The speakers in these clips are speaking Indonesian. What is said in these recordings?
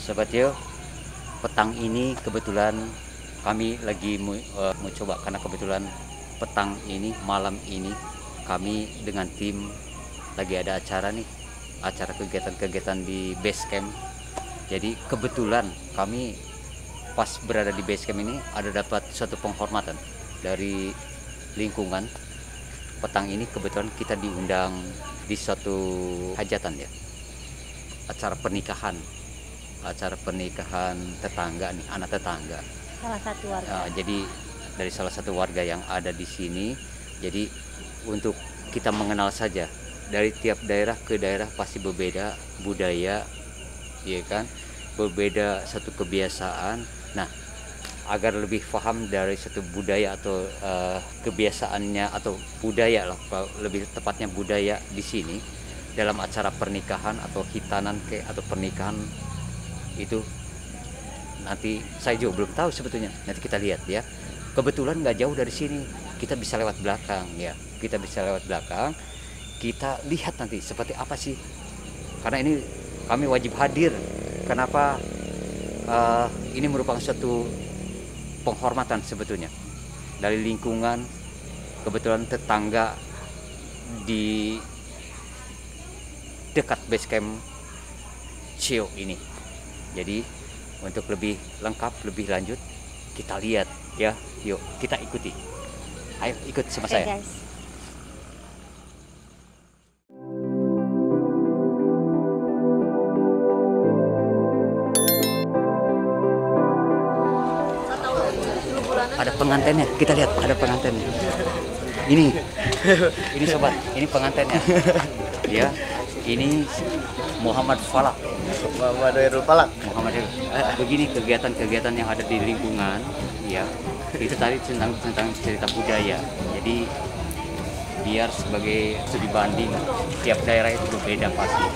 Sobat Geo, petang ini kebetulan kami lagi mau coba, karena kebetulan petang ini, malam ini kami dengan tim lagi ada acara nih, acara kegiatan-kegiatan di base camp. Jadi kebetulan kami pas berada di base camp ini ada dapat suatu penghormatan dari lingkungan. Petang ini kebetulan kita diundang di suatu hajatan ya, acara pernikahan tetangga nih, anak tetangga. Salah satu warga. Jadi dari salah satu warga yang ada di sini. Jadi untuk kita mengenal saja, dari tiap daerah ke daerah pasti berbeda budaya, ya kan, berbeda satu kebiasaan. Nah, agar lebih paham dari satu budaya atau kebiasaannya atau budaya lah, lebih tepatnya budaya di sini dalam acara pernikahan atau hitanan atau pernikahan itu, nanti saya juga belum tahu sebetulnya. Nanti kita lihat ya. Kebetulan nggak jauh dari sini, kita bisa lewat belakang ya. Kita bisa lewat belakang, kita lihat nanti seperti apa sih. Karena ini kami wajib hadir. Kenapa? Ini merupakan suatu penghormatan sebetulnya dari lingkungan, kebetulan tetangga di dekat base camp Geo ini. Jadi untuk lebih lengkap, lebih lanjut, kita lihat ya. Yuk kita ikuti. Ayo ikut sama saya. Guys. Ada pengantennya, kita lihat ada pengantennya. Ini sobat, ini pengantennya. Ya, ini Muhammad Falak. Begini kegiatan-kegiatan yang ada di lingkungan, ya. Itu tadi tentang cerita budaya. Jadi biar sebagai studi banding, tiap daerah itu berbeda pasti.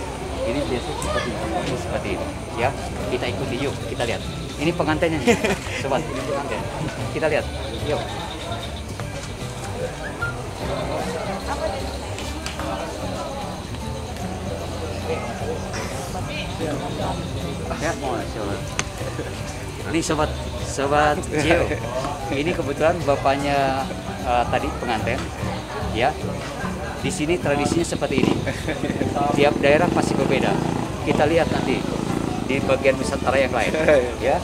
Ini biasanya seperti ini, ya. Kita ikuti yuk, kita lihat. Ini pengantennya, sobat. Ini pengantin. Kita lihat, yuk. Ya, ini sobat Geo. Ini kebetulan bapaknya tadi pengantin, ya. Di sini tradisinya seperti ini. Tiap daerah pasti berbeda. Kita lihat nanti di bagian Nusantara yang lain, ya.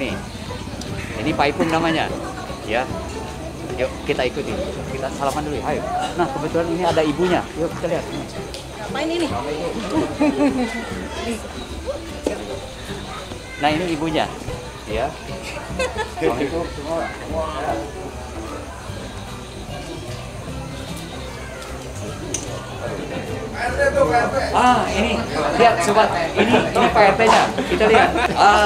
Nih, ini Pak Ipung namanya, ya. Yuk kita ikuti. Kita salaman dulu, ayo. Nah kebetulan ini ada ibunya. Yuk kita lihat. Ngapain ini? Nah ini ibunya, ya. Assalamualaikum semua. Ini lihat sobat, ini Pak RT-nya. Kita lihat.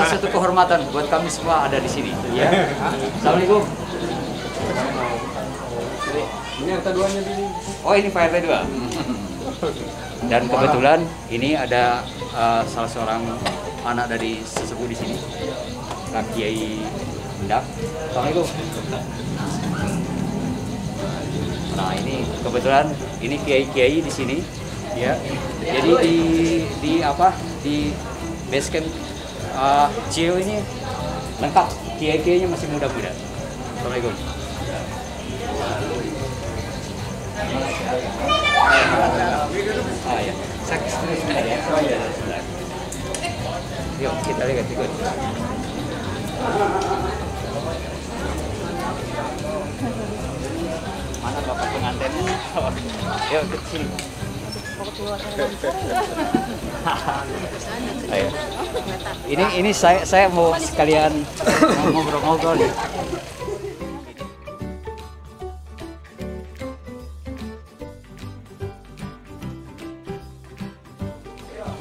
Satu kehormatan buat kami semua ada di sini, ya. Assalamualaikum. Ini RT 2-nya ini. Oh, ini Pak RT 2. Dan kebetulan ini ada salah seorang anak dari sesepuh di sini, Kak Kiai Hendak. Assalamualaikum. Nah ini kebetulan ini kiai-kiai di sini, ya. Jadi di base camp Geo ini lengkap, kiai-kiainya masih muda-muda. Assalamualaikum. Ya. Yuk kita lihat ikut. Mana bapak pengantinnya? Yuk ke sini. Ayo. Ini saya mau sekalian ngobrol-ngobrol nih.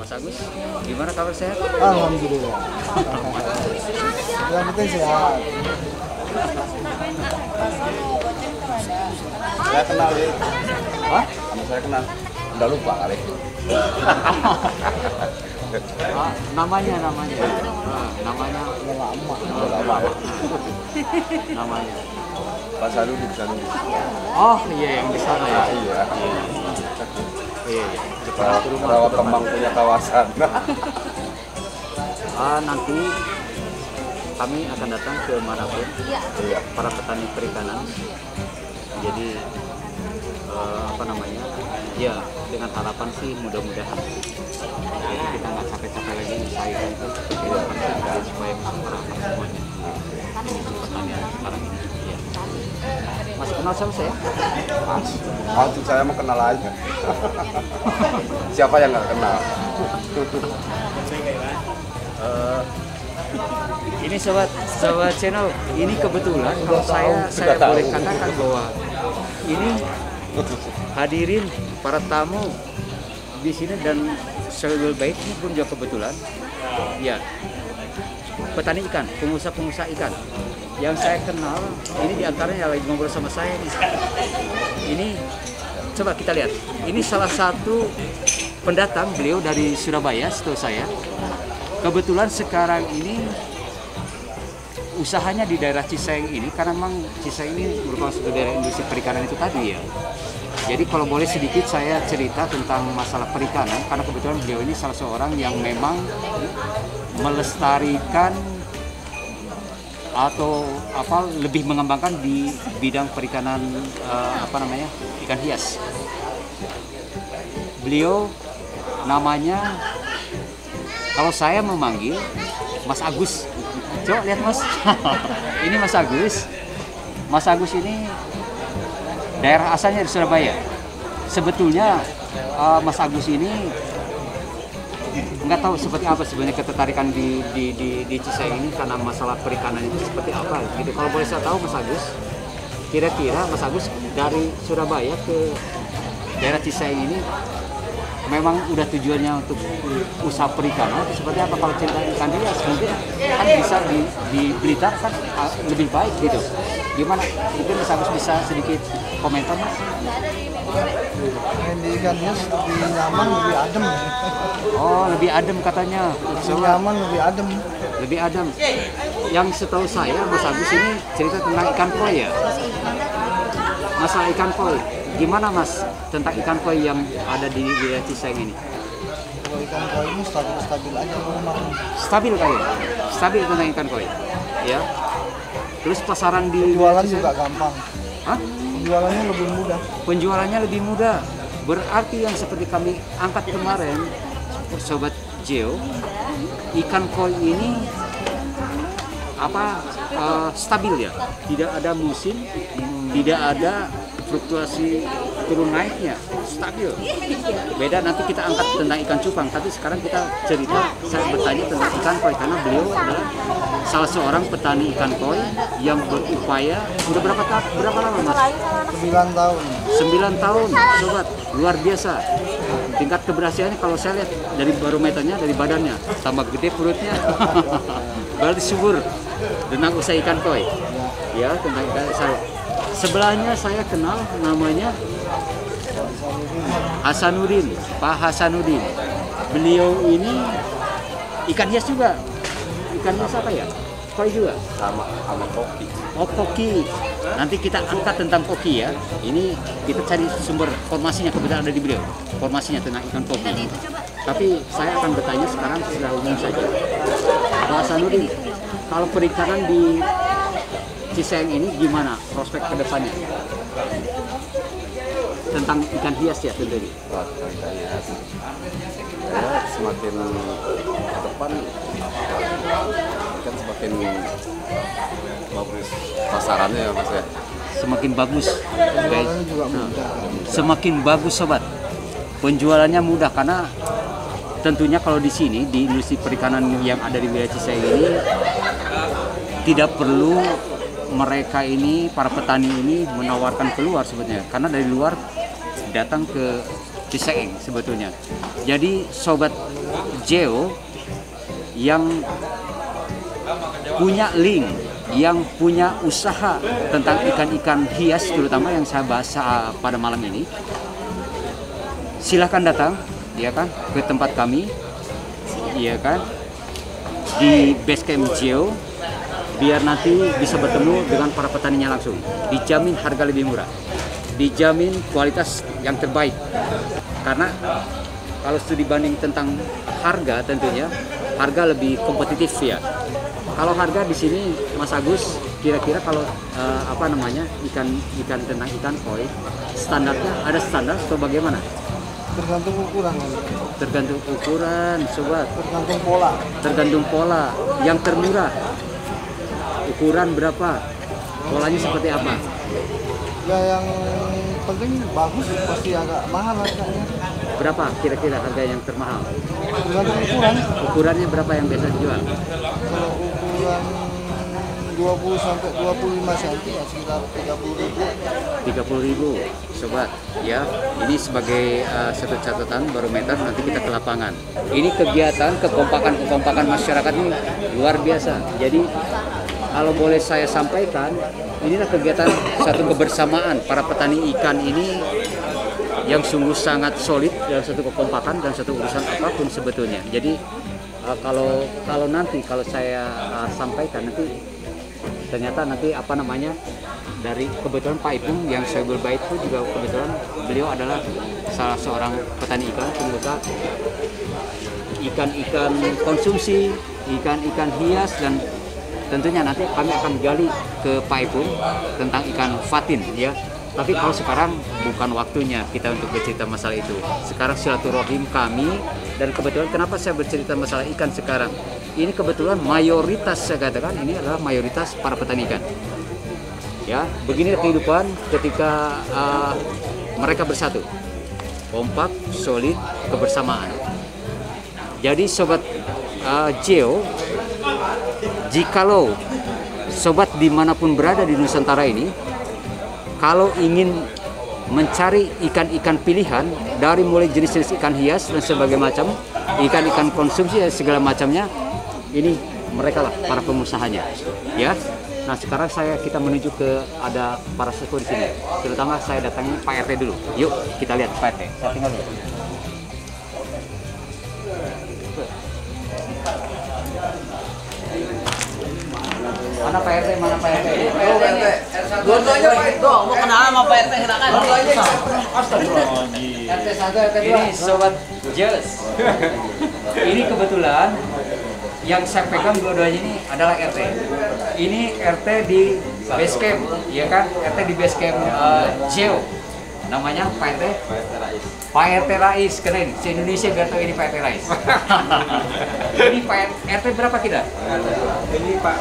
Mas Agus, gimana kabar, sehat? Alhamdulillah. Yang penting sehat. Saya kenal ya. Hah? Saya kenal. Udah lupa kali. Namanya. Namanya. Udah lama. Namanya. Pak Sarudi. Oh iya, yang di sana ya. Iya. Iya. Rawa Kembang punya kawasan. Nanti kami akan datang ke manapun para petani perikanan. Jadi apa namanya? Ya, dengan harapan sih mudah-mudahan jadi kita nggak capek-capek lagi usahakan itu supaya bisa merangkap semuanya di pertanian sekarang ini. Ya. Masih kenal sama saya? Untuk saya mau kenal aja. Siapa yang nggak kenal? Ini sobat channel, ini kebetulan kalau saya boleh katakan bahwa ini hadirin para tamu di sini dan seluruh baik ini pun juga kebetulan ya petani ikan, pengusaha ikan yang saya kenal. Ini diantaranya lagi ngobrol sama saya nih. Ini coba kita lihat, ini salah satu pendatang, beliau dari Surabaya setahu saya. Kebetulan sekarang ini usahanya di daerah Cisaeng ini, karena memang Cisaeng ini merupakan satu daerah industri perikanan itu tadi ya. Jadi kalau boleh sedikit saya cerita tentang masalah perikanan, karena kebetulan beliau ini salah seorang yang memang melestarikan atau lebih mengembangkan di bidang perikanan ikan hias. Beliau namanya, kalau saya memanggil Mas Agus. Coba lihat Mas, ini Mas Agus. Mas Agus ini daerah asalnya di Surabaya. Sebetulnya Mas Agus ini nggak tahu seperti apa sebenarnya ketertarikan di Cisaeng ini karena masalah perikanan itu seperti apa gitu. Kalau boleh saya tahu Mas Agus, kira-kira Mas Agus dari Surabaya ke daerah Cisaeng ini memang udah tujuannya untuk usaha perikanan atau seperti apa? Kalau cinta ikan hias mungkin kan bisa di Blitar kan lebih baik gitu. Gimana? Mungkin Mas Agus bisa sedikit komentar Mas? Di ikan hias lebih nyaman, lebih adem. Oh, lebih adem katanya. Lebih nyaman, lebih adem. Lebih adem. Yang setahu saya Mas Agus ini cerita tentang ikan koi ya? Masalah ikan koi. Gimana Mas tentang ikan koi yang ada di wilayah Cisaeng ini? Kalau ikan koi ini stabil aja memang. Stabil kayak? Stabil tentang ikan koi. Ya. Terus pasaran di Penjualan juga gampang. Hah? Penjualannya lebih mudah. Penjualannya lebih mudah. Berarti yang seperti kami angkat kemarin, Sobat Geo, ikan koi ini stabil ya? Tidak ada musim, tidak ada fluktuasi turun naiknya, stabil. Beda nanti kita angkat tentang ikan cupang, tapi sekarang kita cerita, saya bertanya tentang ikan koi karena beliau adalah salah seorang petani ikan koi yang berupaya. Udah berapa lama Mas? 9 tahun. 9 tahun, sobat, luar biasa. Tingkat keberhasilannya kalau saya lihat dari barometernya, dari badannya, tambah gede perutnya. Berarti subur tentang usaha ikan koi. Ya, tentang ikan koi. Sebelahnya saya kenal namanya Hasanuddin, Pak Hasanuddin. Beliau ini ikan hias juga. Ikan hias apa ya? Koi juga? Sama koki. Oh, koki. Nanti kita angkat tentang koki ya. Ini kita cari sumber formasinya, kebetulan ada di beliau. Formasinya tentang ikan koki. Tapi saya akan bertanya sekarang secara umum saja. Pak Hasanuddin, kalau perikanan di Cisaeng ini gimana prospek ke depannya? Tentang ikan hias ya tentunya. Ikan hias. Ya, semakin ke depan kan semakin bagus pasarannya ya Mas ya. Semakin bagus. Penjualannya juga mudah. Semakin bagus sobat. Penjualannya mudah karena tentunya kalau di sini di industri perikanan yang ada di wilayah Cisaeng ini tidak perlu mereka ini, para petani ini menawarkan keluar sebetulnya, karena dari luar datang ke Cisaeng sebetulnya. Jadi Sobat Geo yang punya link, yang punya usaha tentang ikan-ikan hias, terutama yang saya bahas pada malam ini, silahkan datang, ya kan, ke tempat kami, ya kan, di Basecamp Geo. Biar nanti bisa bertemu dengan para petaninya langsung. Dijamin harga lebih murah, dijamin kualitas yang terbaik. Karena kalau studi banding tentang harga, tentunya harga lebih kompetitif ya. Kalau harga di sini Mas Agus, kira-kira kalau apa namanya ikan tentang ikan koi, standarnya ada standar atau bagaimana? Tergantung ukuran. Tergantung ukuran, sobat. Tergantung pola. Tergantung pola. Yang termurah ukuran berapa? Polanya seperti apa? Ya yang penting bagus pasti agak mahal harganya. Berapa kira-kira harga yang termahal? Tergantung ukuran. Ukurannya berapa yang biasa dijual? Kalau ukuran 20 sampai 25 cm ya sekitar 30.000. 30.000, sobat. Ya, ini sebagai satu catatan barometer, nanti kita ke lapangan. Ini kegiatan kekompakan masyarakat ini luar biasa. Jadi kalau boleh saya sampaikan, inilah kegiatan satu kebersamaan para petani ikan ini yang sungguh sangat solid dalam satu kekompakan dan satu urusan apapun sebetulnya. Jadi kalau nanti kalau saya sampaikan nanti ternyata nanti apa namanya dari kebetulan Pak Ipung yang saya berbait itu juga kebetulan beliau adalah salah seorang petani ikan pengusaha ikan-ikan konsumsi, ikan-ikan hias, dan tentunya nanti kami akan gali ke Pak Ipung tentang ikan fatin ya. Tapi kalau sekarang bukan waktunya kita untuk bercerita masalah itu. Sekarang silaturahim kami, dan kebetulan kenapa saya bercerita masalah ikan sekarang? Ini kebetulan mayoritas saya katakan ini adalah mayoritas para petani ikan. Ya, begini kehidupan ketika mereka bersatu, kompak, solid, kebersamaan. Jadi sobat Geo, jikalau sobat dimanapun berada di Nusantara ini, kalau ingin mencari ikan-ikan pilihan dari mulai jenis-jenis ikan hias dan sebagainya macam, ikan-ikan konsumsi dan segala macamnya, ini mereka lah para pengusahanya, ya. Nah sekarang kita menuju ke ada para sepuh di sini, terutama saya datangi Pak RT dulu. Yuk kita lihat Pak RT. Saya tinggal dulu. Mana Pak RT? Mana Pak RT? Oh, Pak RT. Dua-duanya Pak itu. Mau kenalan sama Pak RT silakan. Astagfirullahaladzim. RT 1, RT 2. Ini sobat Jos. Ini kebetulan yang saya pegang dua-duanya ini adalah RT. Ini RT di base camp, ya kan? RT di base camp Geo. Namanya Pak RT? Pak RT Rais, keren. Se-Indonesia biar tahu ini Pak RT Rais. Ini Pak RT berapa kita? Ini Pak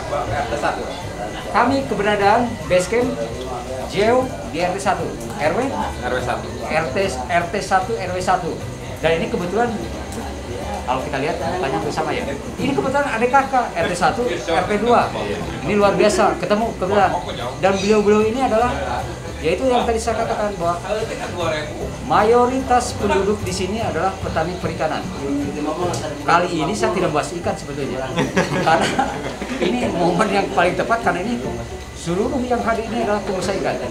RT 1. Kami keberadaan base camp Geo di RT 1. RW 1. RT 1 RW 1. Dan ini kebetulan kalau kita lihat tanya bersama ya. Ini kebetulan adik kakak RT 1, RT 2. Ini luar biasa ketemu kebetulan. Dan beliau-beliau ini adalah yaitu yang tadi saya katakan bahwa mayoritas penduduk di sini adalah petani perikanan. Kali ini saya tidak bahas ikan sebetulnya, karena ini momen yang paling tepat karena ini seluruh yang hadir ini adalah pengusaha ikan.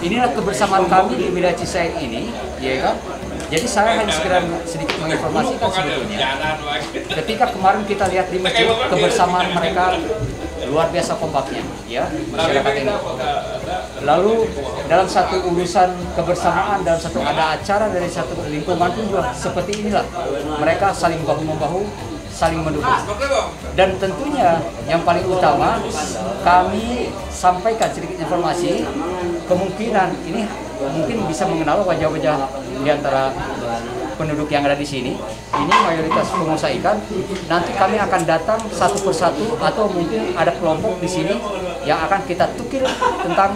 Inilah kebersamaan kami di Wilayah Cisaeng ini, ya kan? Jadi saya hanya sekedar sedikit menginformasikan sebetulnya. Ketika kemarin kita lihat di masjid kebersamaan mereka luar biasa kompaknya, ya masyarakat ini. Lalu dalam satu urusan kebersamaan, dalam satu ada acara dari satu lingkungan pun juga seperti inilah. Mereka saling bahu-membahu, saling mendukung. Dan tentunya yang paling utama kami sampaikan sedikit informasi, kemungkinan ini mungkin bisa mengenal wajah-wajah di antara penduduk yang ada di sini. Ini mayoritas pengusaha ikan. Nanti kami akan datang satu persatu atau mungkin ada kelompok di sini yang akan kita tukil tentang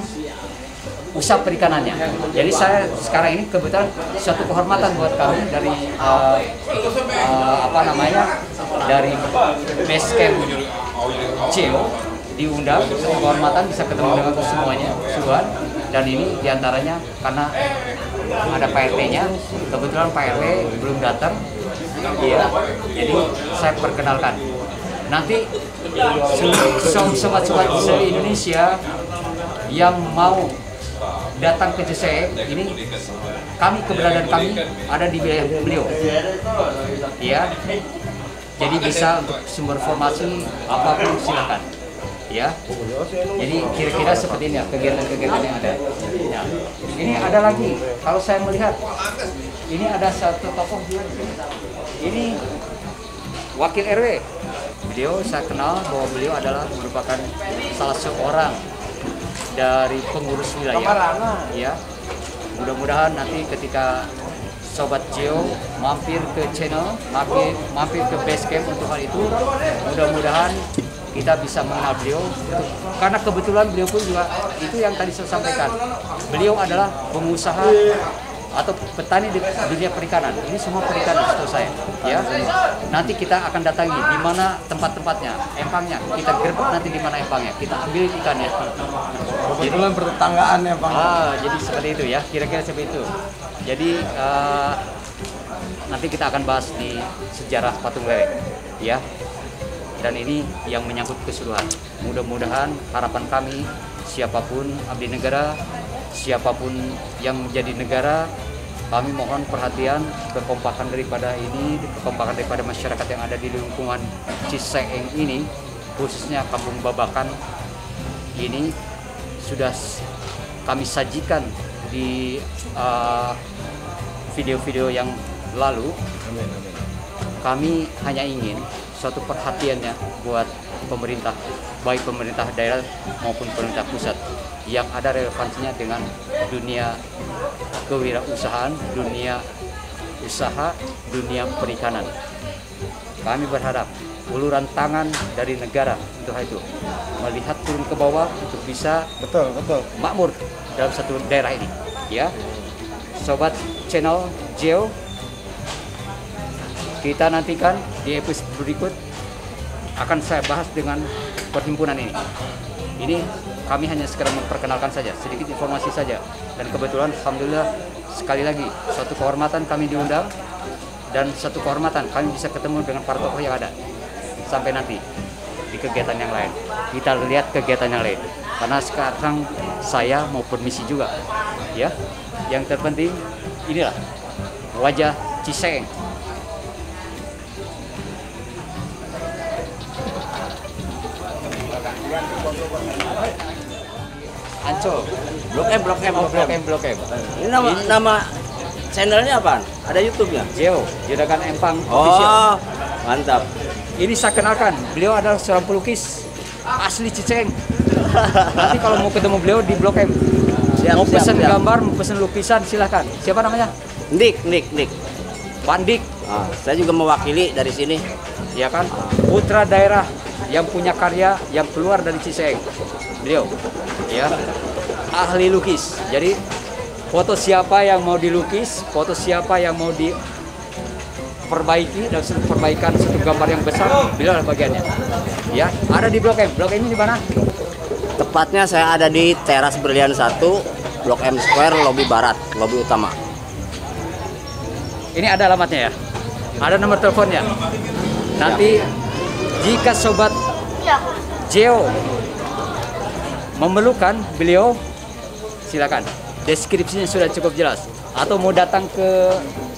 usaha perikanannya. Jadi saya sekarang ini kebetulan suatu kehormatan buat kami dari apa namanya dari base camp Geo diundang, suatu kehormatan bisa ketemu dengan semuanya, Suhan. Dan ini diantaranya karena ada Pak RT-nya, kebetulan Pak RT belum datang, ya. Jadi saya perkenalkan. Nanti sobat-sobat se-Indonesia yang mau datang ke Cisaeng ini, keberadaan kami ada di wilayah beliau, ya. Jadi bisa untuk sumber informasi apapun silakan. Ya, jadi kira-kira seperti ini ya kegiatan-kegiatan yang ada. Ya. Ini ada lagi, kalau saya melihat, ini ada satu tokoh juga di sini. Ini wakil RW. Beliau saya kenal bahwa beliau adalah merupakan salah seorang dari pengurus wilayah. Ya, mudah-mudahan nanti ketika Sobat Geo mampir ke channel, mampir ke Basecamp untuk hal itu, mudah-mudahan kita bisa mengenal beliau. Karena kebetulan beliau pun juga itu yang tadi saya sampaikan. Beliau adalah pengusaha atau petani di dunia perikanan. Ini semua perikanan setahu saya. Ya, nanti kita akan datangi di mana tempat-tempatnya, empangnya. Kita gerbek nanti di mana empangnya. Kita ambil ikannya. Kebetulan pertetanggaan ya Bang. Jadi seperti itu ya, kira-kira seperti itu. Jadi nanti kita akan bahas di sejarah Patung Lele, ya. Dan ini yang menyangkut keseluruhan. Mudah-mudahan harapan kami, siapapun abdi negara, siapapun yang menjadi negara, kami mohon perhatian, kekompakan daripada masyarakat yang ada di lingkungan Ciseeng ini, khususnya Kampung Babakan ini sudah kami sajikan di video-video yang lalu. Kami hanya ingin suatu perhatiannya buat pemerintah, baik pemerintah daerah maupun pemerintah pusat, yang ada relevansinya dengan dunia kewirausahaan, dunia usaha, dunia perikanan. Kami berharap uluran tangan dari negara untuk hal itu, melihat turun ke bawah untuk bisa Betul. makmur dalam satu daerah ini, ya. Sobat channel Geo, kita nantikan di episode berikut akan saya bahas dengan perhimpunan ini. Ini kami hanya sekedar memperkenalkan saja, sedikit informasi saja. Dan kebetulan alhamdulillah sekali lagi suatu kehormatan kami diundang, dan satu kehormatan kami bisa ketemu dengan para tokoh yang ada. Sampai nanti di kegiatan yang lain, kita lihat kegiatan yang lain. Karena sekarang saya mau permisi juga, ya. Yang terpenting inilah wajah Ciseeng. Ancol. Blok M. Blok M. Ini nama channelnya apa? Ada YouTube-nya? Geo, Juragan Empang Official. Oh, mantap. Ini saya kenalkan, beliau adalah seorang pelukis asli Ciseeng. Nanti kalau mau ketemu beliau di Blok M, mau pesan gambar, mau pesan lukisan, silahkan. Siapa namanya? Nik. Pandik. Saya juga mewakili dari sini. Ya kan? Putra daerah yang punya karya yang keluar dari Ciseeng. Beliau, ya, ahli lukis. Jadi foto siapa yang mau dilukis, foto siapa yang mau diperbaiki dan perbaikan satu gambar yang besar, beliau adalah bagiannya. Ya, ada di Blok M. Blok M ini di mana? Tepatnya saya ada di Teras Berlian 1, Blok M Square, lobi barat, lobi utama. Ini ada alamatnya ya. Ada nomor teleponnya. Nanti jika sobat Geo memerlukan beliau, silakan. Deskripsinya sudah cukup jelas. Atau mau datang ke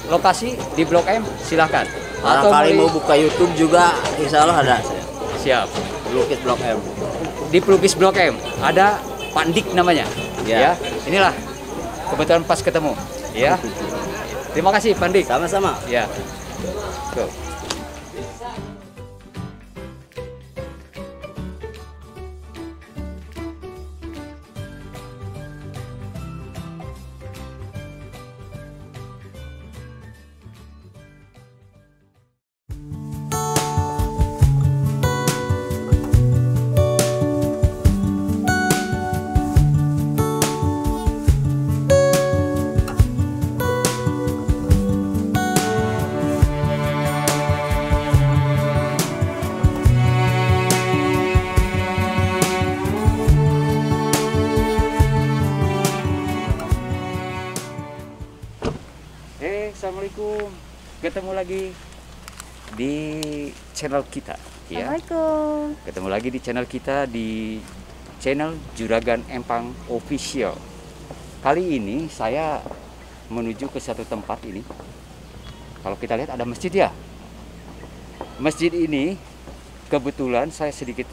lokasi di Blok M, silakan. Atau Barangkali mau buka YouTube juga, insya Allah ada. siap. Pelukis Blok M. Di pelukis Blok M ada Pandik namanya. Ya. Ya. Inilah kebetulan pas ketemu. Ya. Terima kasih Pandik. Sama-sama. Ya. Tuh. Assalamualaikum, ketemu lagi di channel kita, ya. Assalamualaikum. Ketemu lagi di channel kita, di channel Juragan Empang Official. Kali ini saya menuju ke satu tempat ini. Kalau kita lihat ada masjid ya. Masjid ini kebetulan saya sedikit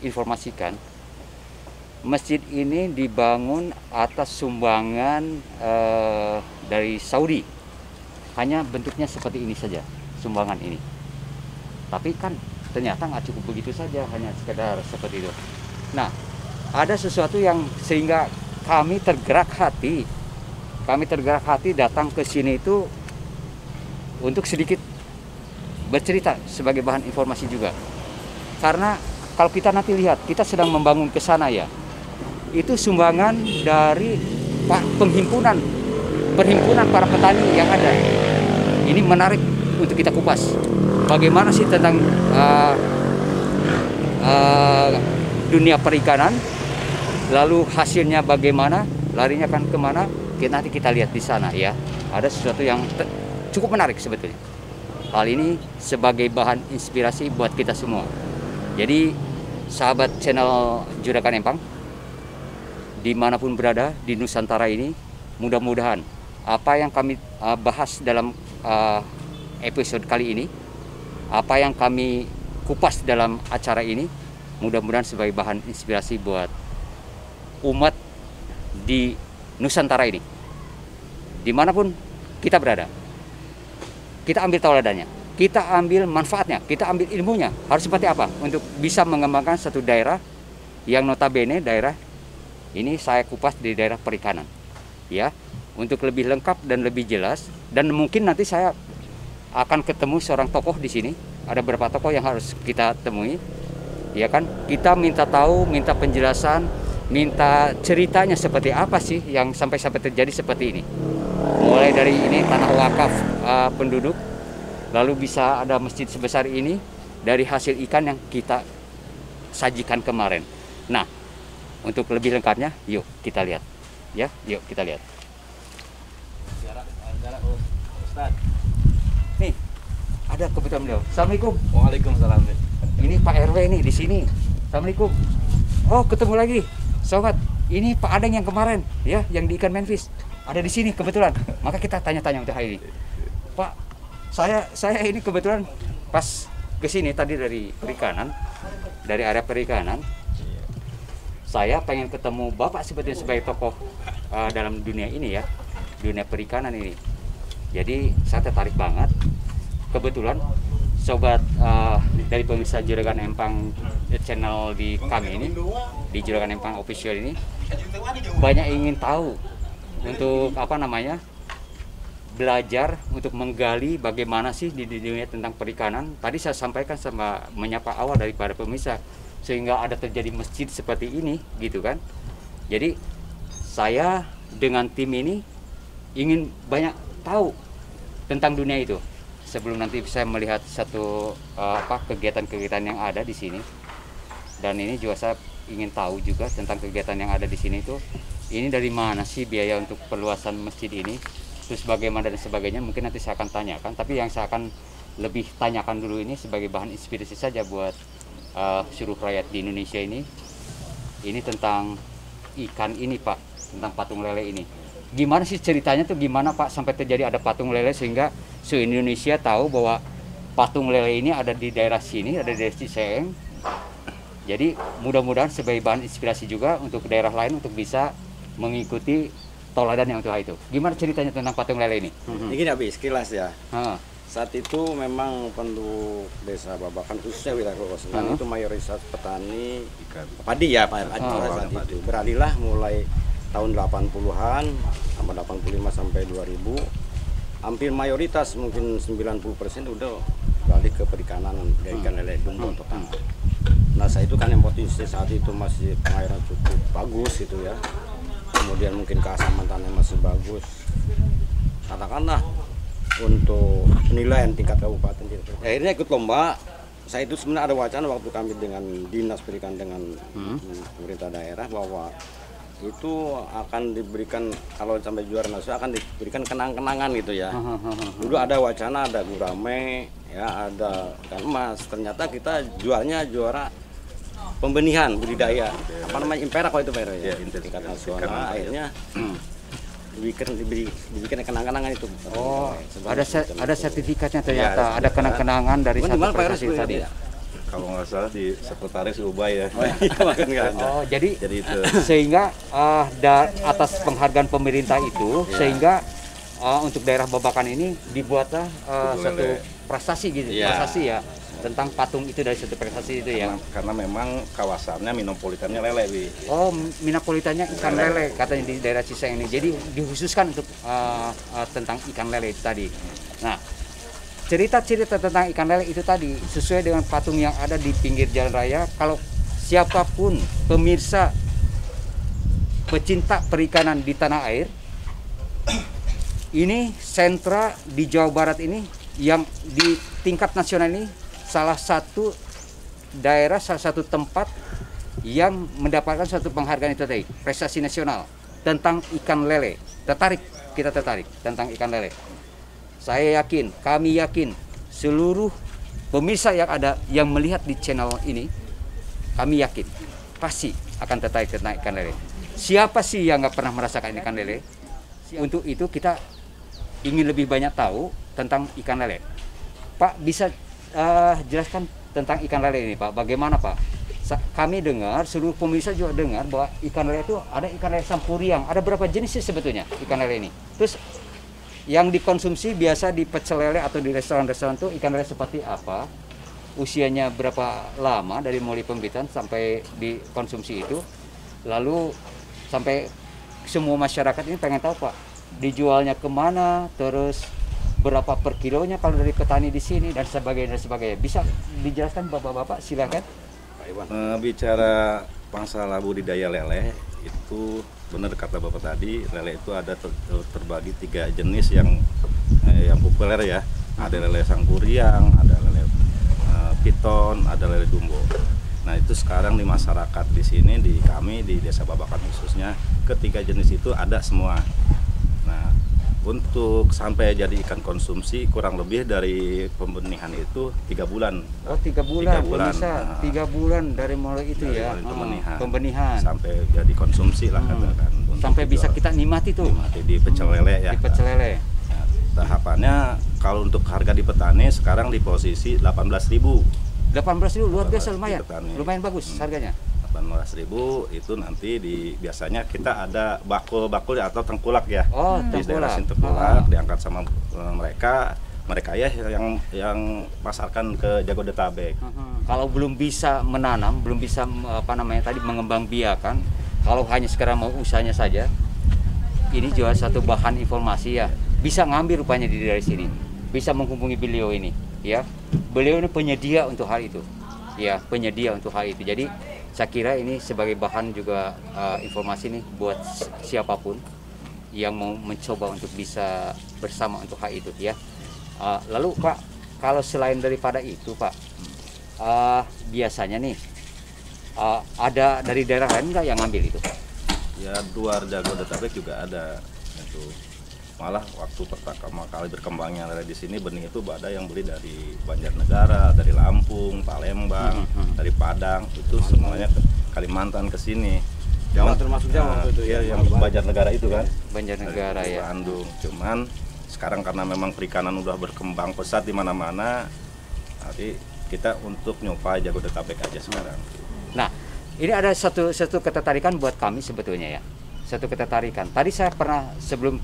informasikan. Masjid ini dibangun atas sumbangan dari Saudi. Hanya bentuknya seperti ini saja, sumbangan ini. Tapi kan ternyata nggak cukup begitu saja, hanya sekedar seperti itu. Nah, ada sesuatu yang sehingga kami tergerak hati. Kami tergerak hati datang ke sini itu untuk sedikit bercerita sebagai bahan informasi juga. Karena kalau kita nanti lihat, kita sedang membangun ke sana ya. Itu sumbangan dari perhimpunan para petani yang ada. Ini menarik untuk kita kupas. Bagaimana sih tentang dunia perikanan, lalu hasilnya bagaimana, larinya kan kemana, nanti kita lihat di sana ya. Ada sesuatu yang cukup menarik sebetulnya. Hal ini sebagai bahan inspirasi buat kita semua. Jadi sahabat channel Juragan Empang, dimanapun berada di Nusantara ini, mudah-mudahan apa yang kami bahas dalam episode kali ini, apa yang kami kupas dalam acara ini, mudah-mudahan sebagai bahan inspirasi buat umat di Nusantara ini. Dimanapun kita berada, kita ambil tauladannya, kita ambil manfaatnya, kita ambil ilmunya. Harus seperti apa untuk bisa mengembangkan satu daerah yang notabene daerah ini saya kupas di daerah perikanan. Ya, untuk lebih lengkap dan lebih jelas, dan mungkin nanti saya akan ketemu seorang tokoh di sini. Ada beberapa tokoh yang harus kita temui, ya kan? Kita minta tahu, minta penjelasan, minta ceritanya seperti apa sih yang sampai terjadi seperti ini. Mulai dari ini tanah wakaf penduduk, lalu bisa ada masjid sebesar ini dari hasil ikan yang kita sajikan kemarin. Nah, untuk lebih lengkapnya, yuk kita lihat, ya, yuk kita lihat. Nih, ada kebetulan beliau. Assalamualaikum. Waalaikumsalam. Ini Pak RW nih di sini. Assalamualaikum. Oh, ketemu lagi, sobat. Ini Pak Adeng yang kemarin, ya, yang di ikan Memphis. Ada di sini kebetulan. Maka kita tanya-tanya untuk hari ini. Pak, saya ini kebetulan pas ke sini tadi dari perikanan, dari area perikanan. Saya pengen ketemu Bapak sebetulnya sebagai tokoh dalam dunia ini ya, dunia perikanan ini. Jadi saya tertarik banget. Kebetulan sobat dari pemirsa Juragan Empang channel di kami ini, di Juragan Empang Official ini, banyak ingin tahu untuk apa namanya, belajar untuk menggali bagaimana sih di dunia tentang perikanan. Tadi saya sampaikan sama menyapa awal daripada pemirsa, sehingga ada terjadi masjid seperti ini gitu kan. Jadi saya dengan tim ini ingin banyak tahu tentang dunia itu sebelum nanti saya melihat satu kegiatan-kegiatan yang ada di sini. Dan ini juga saya ingin tahu juga tentang kegiatan yang ada di sini itu, ini dari mana sih biaya untuk perluasan masjid ini, terus bagaimana dan sebagainya. Mungkin nanti saya akan tanyakan, tapi yang saya akan lebih tanyakan dulu ini sebagai bahan inspirasi saja buat seluruh rakyat di Indonesia ini tentang ikan ini Pak, tentang patung lele ini. Gimana sih ceritanya tuh, gimana Pak sampai terjadi ada patung lele sehingga se-Indonesia tahu bahwa patung lele ini ada di daerah sini, ada di daerah Ciseeng. Jadi mudah-mudahan sebagai bahan inspirasi juga untuk daerah lain untuk bisa mengikuti toladan yang untuk itu. Gimana ceritanya tentang patung lele ini? Ini habis kilas ya. Saat itu memang penduduk desa Babakan khususnya wilayah Kokosenan itu mayoritas petani padi ya Pak. Saat itu beralihlah mulai tahun 80-an sampai 85 sampai 2000, hampir mayoritas mungkin 90% udah beralih ke perikanan dari ikan lele dumbo total. Nah saya itu kan yang potensi saat itu masih pengairan cukup bagus gitu ya, kemudian mungkin keasaman tanah masih bagus, katakanlah untuk penilaian tingkat kabupaten. Akhirnya ikut lomba. Saya itu sebenarnya ada wacana waktu kami dengan dinas perikanan dengan pemerintah daerah bahwa itu akan diberikan, kalau sampai juara nasional akan diberikan kenang-kenangan gitu ya. Dulu ada wacana, ada gurame, ya ada ikan emas. Ternyata kita juara pembenihan budidaya, apa namanya, imperak waktu itu Pak ya, tingkat nasional. Akhirnya dibikin kenang-kenangan itu. Oh, ada sertifikatnya ternyata, ada kenang-kenangan dari satu prestasi tadi. Kalau nggak salah di sekretaris Ubay ya. Oh, jadi itu. Sehingga atas penghargaan pemerintah itu, sehingga untuk daerah Babakan ini dibuatlah satu prestasi gitu, prestasi ya. tentang patung itu dari satu prestasi itu ya. Karena memang kawasannya minopolitannya lele, Wi. Oh, minapolitannya ikan lele katanya di daerah Ciseng ini. Jadi dikhususkan untuk tentang ikan lele itu tadi. Nah, cerita-cerita tentang ikan lele itu tadi sesuai dengan patung yang ada di pinggir jalan raya. Kalau siapapun pemirsa pecinta perikanan di tanah air, ini sentra di Jawa Barat ini yang di tingkat nasional ini salah satu daerah, salah satu tempat yang mendapatkan suatu penghargaan itu tadi, prestasi nasional tentang ikan lele. Kita tertarik tentang ikan lele. Saya yakin, kami yakin, seluruh pemirsa yang ada yang melihat di channel ini, kami yakin pasti akan tertarik tentang ikan lele. Siapa sih yang nggak pernah merasakan ikan lele? Untuk itu kita ingin lebih banyak tahu tentang ikan lele. Pak, bisa jelaskan tentang ikan lele ini, Pak? Bagaimana, Pak? Kami dengar, seluruh pemirsa juga dengar bahwa ikan lele itu ada ikan lele sampuriang. Ada berapa jenis sih sebetulnya ikan lele ini? Terus yang dikonsumsi biasa di pecel lele atau di restoran-restoran itu ikan lele seperti apa? Usianya berapa lama dari mulai pembibitan sampai dikonsumsi itu? Lalu sampai semua masyarakat ini pengen tahu, Pak, dijualnya kemana, terus berapa per kilonya kalau dari petani di sini dan sebagainya dan sebagainya. Bisa dijelaskan Bapak-bapak, silakan. Pak Iwan. Bicara pangsa budidaya lele itu benar kata Bapak tadi, lele itu ada terbagi 3 jenis yang populer ya. Ada lele sangkuriang, ada lele piton, ada lele dumbo. Nah, itu sekarang di masyarakat di sini, di kami di Desa Babakan khususnya, ketiga jenis itu ada semua. Nah, untuk sampai jadi ikan konsumsi kurang lebih dari pembenihan itu 3 bulan. Oh, 3 bulan. 3 bulan. Bisa 3 bulan dari mulai itu dari ya. Pembenihan. Sampai jadi konsumsi lah katakan. Sampai bisa kita nikmati tuh. Nikmati di pecel lele ya. Di pecel lele. Nah, tahapannya kalau untuk harga di petani sekarang di posisi 18.000. 18.000 luar biasa, lumayan. Lumayan bagus harganya. 18.000 itu nanti biasanya kita ada bakul atau tengkulak ya. Oh, di daerah tengkulak. Diangkat sama mereka ya yang pasarkan ke Jabodetabek. Kalau belum bisa menanam, belum bisa mengembang biakan, kalau hanya sekarang mau usahanya saja, ini juga satu bahan informasi ya. Bisa ngambil rupanya dari sini. Bisa menghubungi beliau ini, ya. Beliau ini penyedia untuk hal itu. Ya, penyedia untuk hal itu. Jadi saya kira ini sebagai bahan juga informasi nih buat siapapun yang mau mencoba untuk bisa bersama untuk hal itu ya. Lalu Pak, kalau selain daripada itu Pak, biasanya nih ada dari daerah lain nggak yang ngambil itu? Ya, luar Jabodetabek juga ada itu. Malah waktu pertama kali berkembangnya lele di sini, benih itu ada yang beli dari Banjarnegara, dari Lampung, Palembang, dari Padang, itu semuanya ke Kalimantan ke sini. Jawa termasuk Jawa waktu itu ya, yang Banjarnegara itu kan. Banjarnegara ya. Bandung. Cuman sekarang karena memang perikanan udah berkembang pesat di mana-mana, nanti kita untuk nyoba Jabodetabek aja sekarang. Nah, ini ada satu ketertarikan buat kami sebetulnya ya. Satu ketertarikan. Tadi saya pernah sebelum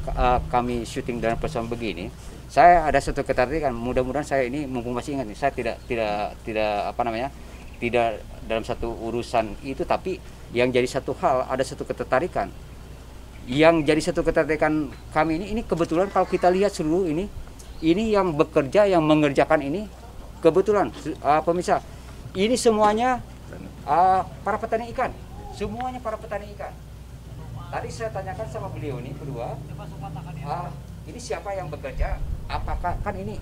kami syuting dalam persoalan begini, saya ada satu ketertarikan. Mudah-mudahan saya ini mumpung masih ingat nih, saya tidak dalam satu urusan itu, tapi yang jadi satu hal, ada satu ketertarikan. Yang jadi satu ketertarikan kami ini kebetulan kalau kita lihat seluruh ini yang bekerja, yang mengerjakan ini kebetulan pemirsa, ini semuanya para petani ikan. Semuanya para petani ikan. Tadi saya tanyakan sama beliau ini berdua, ini siapa yang bekerja? Apakah kan ini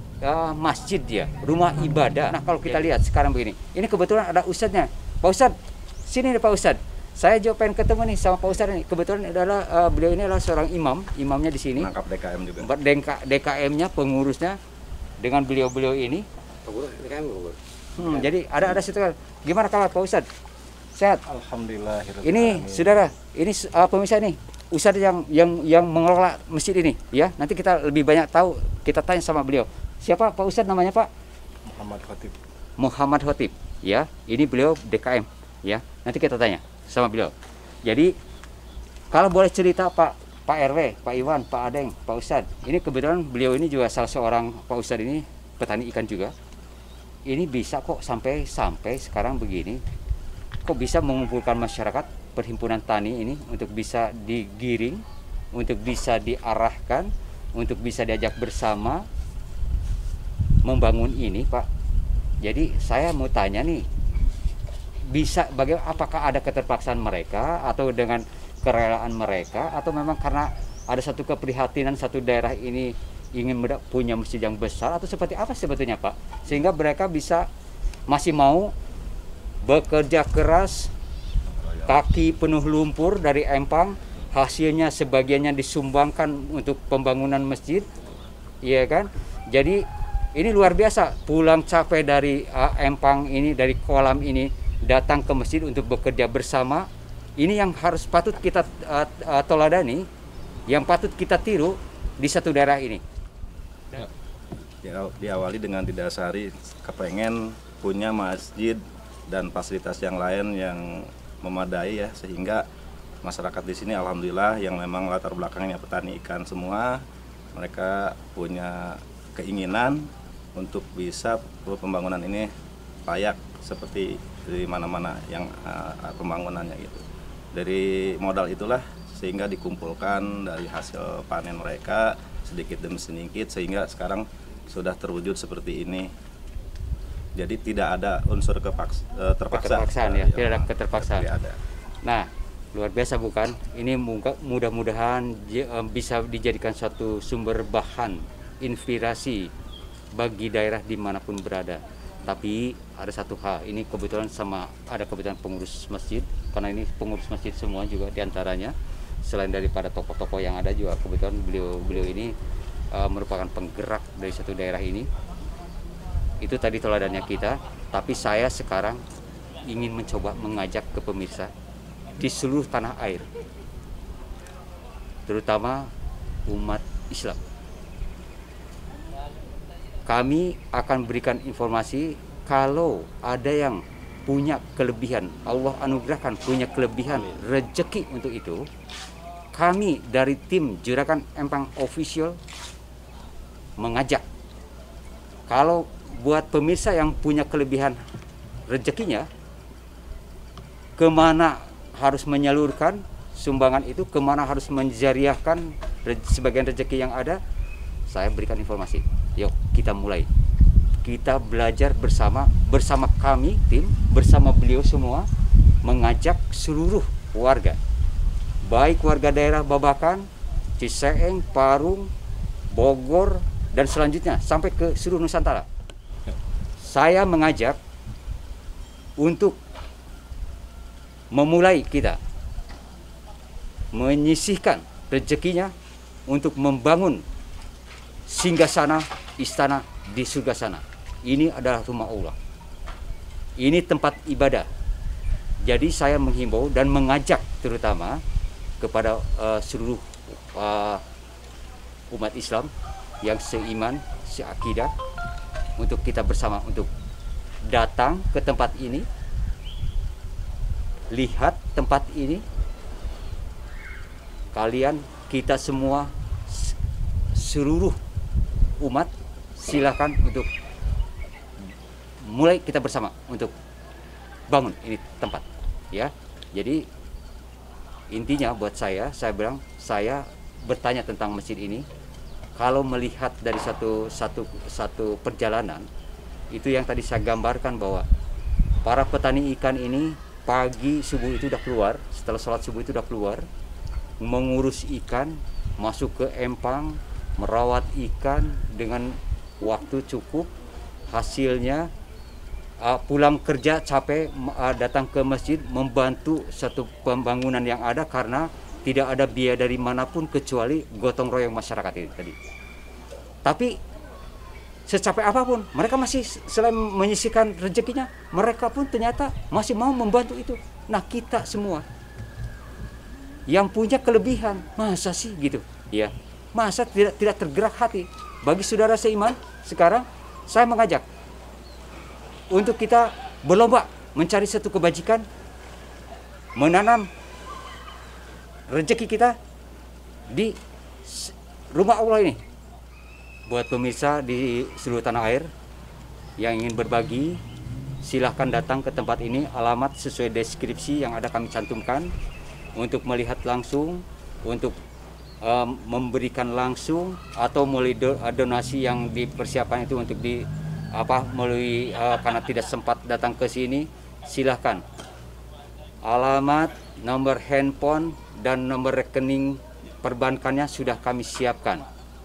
masjid ya, rumah ibadah. Nah kalau kita lihat sekarang begini, ini kebetulan ada ustadznya. Pak Ustadz, sini nih Pak Ustadz. Saya juga pengen ketemu nih sama Pak Ustadz ini. Kebetulan adalah beliau ini adalah seorang imamnya di sini. Menangkap DKM juga. DKM-nya, pengurusnya dengan beliau ini. Pengurus DKM. Jadi ada situ. Gimana kabar Pak Ustadz? Sehat. Alhamdulillah. Ini saudara, ini pemirsa nih, ustadz yang mengelola masjid ini, ya. Nanti kita lebih banyak tahu, kita tanya sama beliau. Siapa Pak Ustadz namanya Pak? Muhammad Khotib, ya. Ini beliau DKM, ya. Nanti kita tanya sama beliau. Jadi kalau boleh cerita Pak RW, Pak Iwan, Pak Adeng, Pak Ustadz. Ini kebetulan beliau ini juga salah seorang Pak Ustadz ini petani ikan juga. ini bisa kok sampai sekarang begini, kok bisa mengumpulkan masyarakat perhimpunan tani ini untuk bisa digiring, untuk bisa diarahkan, untuk bisa diajak bersama membangun ini, Pak. Jadi saya mau tanya nih, bisa apakah ada keterpaksaan mereka atau dengan kerelaan mereka, atau memang karena ada satu keprihatinan satu daerah ini ingin punya masjid yang besar, atau seperti apa sebetulnya, Pak, sehingga mereka bisa masih mau bekerja keras, kaki penuh lumpur dari empang, hasilnya sebagiannya disumbangkan untuk pembangunan masjid, iya kan? Jadi ini luar biasa, pulang capek dari empang ini, dari kolam ini, datang ke masjid untuk bekerja bersama. Ini yang patut kita teladani, yang patut kita tiru di satu daerah ini. Diawali dengan didasari kepengen punya masjid dan fasilitas yang lain yang memadai ya, sehingga masyarakat di sini alhamdulillah yang memang latar belakangnya petani ikan semua, mereka punya keinginan untuk bisa pembangunan ini layak seperti di mana-mana yang pembangunannya gitu. Dari modal itulah sehingga dikumpulkan dari hasil panen mereka sedikit demi sedikit sehingga sekarang sudah terwujud seperti ini. Jadi tidak ada unsur keterpaksaan ya, tidak ada keterpaksaan. Tidak ada. Nah, luar biasa bukan? Ini mudah-mudahan bisa dijadikan suatu sumber bahan inspirasi bagi daerah dimanapun berada. Tapi ada satu hal, ini kebetulan ada kebetulan pengurus masjid, karena ini pengurus masjid semua juga diantaranya, selain daripada tokoh-tokoh yang ada juga kebetulan beliau ini merupakan penggerak dari satu daerah ini. Itu tadi teladannya kita, tapi saya sekarang ingin mencoba mengajak ke pemirsa di seluruh tanah air, terutama umat Islam. Kami akan berikan informasi kalau ada yang punya kelebihan, Allah anugerahkan punya kelebihan rezeki untuk itu. Kami dari tim Juragan Empang Official mengajak, kalau buat pemirsa yang punya kelebihan rezekinya, kemana harus menyalurkan sumbangan itu, kemana harus menjariahkan sebagian rezeki yang ada, saya berikan informasi. Yuk kita mulai, kita belajar bersama kami tim, bersama beliau semua, mengajak seluruh warga, baik warga daerah Babakan, Ciseeng, Parung, Bogor, dan selanjutnya sampai ke seluruh Nusantara. Saya mengajak untuk memulai kita menyisihkan rezekinya untuk membangun singgasana istana di surga sana. Ini adalah rumah Allah, ini tempat ibadah. Jadi saya menghimbau dan mengajak terutama kepada seluruh umat Islam yang seiman, seakidah, untuk kita bersama untuk datang ke tempat ini, lihat tempat ini. Kalian, kita semua, seluruh umat, silakan untuk mulai kita bersama untuk bangun ini tempat, ya. Jadi intinya buat saya bilang, saya bertanya tentang masjid ini. Kalau melihat dari satu perjalanan, itu yang tadi saya gambarkan bahwa para petani ikan ini pagi subuh itu udah keluar, setelah sholat subuh itu udah keluar, mengurus ikan, masuk ke empang, merawat ikan dengan waktu cukup, hasilnya pulang kerja capek, datang ke masjid membantu satu pembangunan yang ada, karena tidak ada biaya dari manapun kecuali gotong royong masyarakat ini tadi. Tapi secapek apapun, mereka masih selain menyisihkan rezekinya, mereka pun ternyata masih mau membantu itu. Nah, kita semua yang punya kelebihan, masa sih gitu, ya? Masa tidak tergerak hati? Bagi saudara seiman, sekarang saya mengajak untuk kita berlomba mencari satu kebajikan, menanam rezeki kita di rumah Allah ini. Buat pemirsa di seluruh tanah air, yang ingin berbagi, silahkan datang ke tempat ini. Alamat sesuai deskripsi yang ada kami cantumkan untuk melihat langsung, untuk memberikan langsung atau melalui donasi yang dipersiapkan itu untuk melalui karena tidak sempat datang ke sini, silahkan. Alamat, nomor handphone dan nomor rekening perbankannya sudah kami siapkan.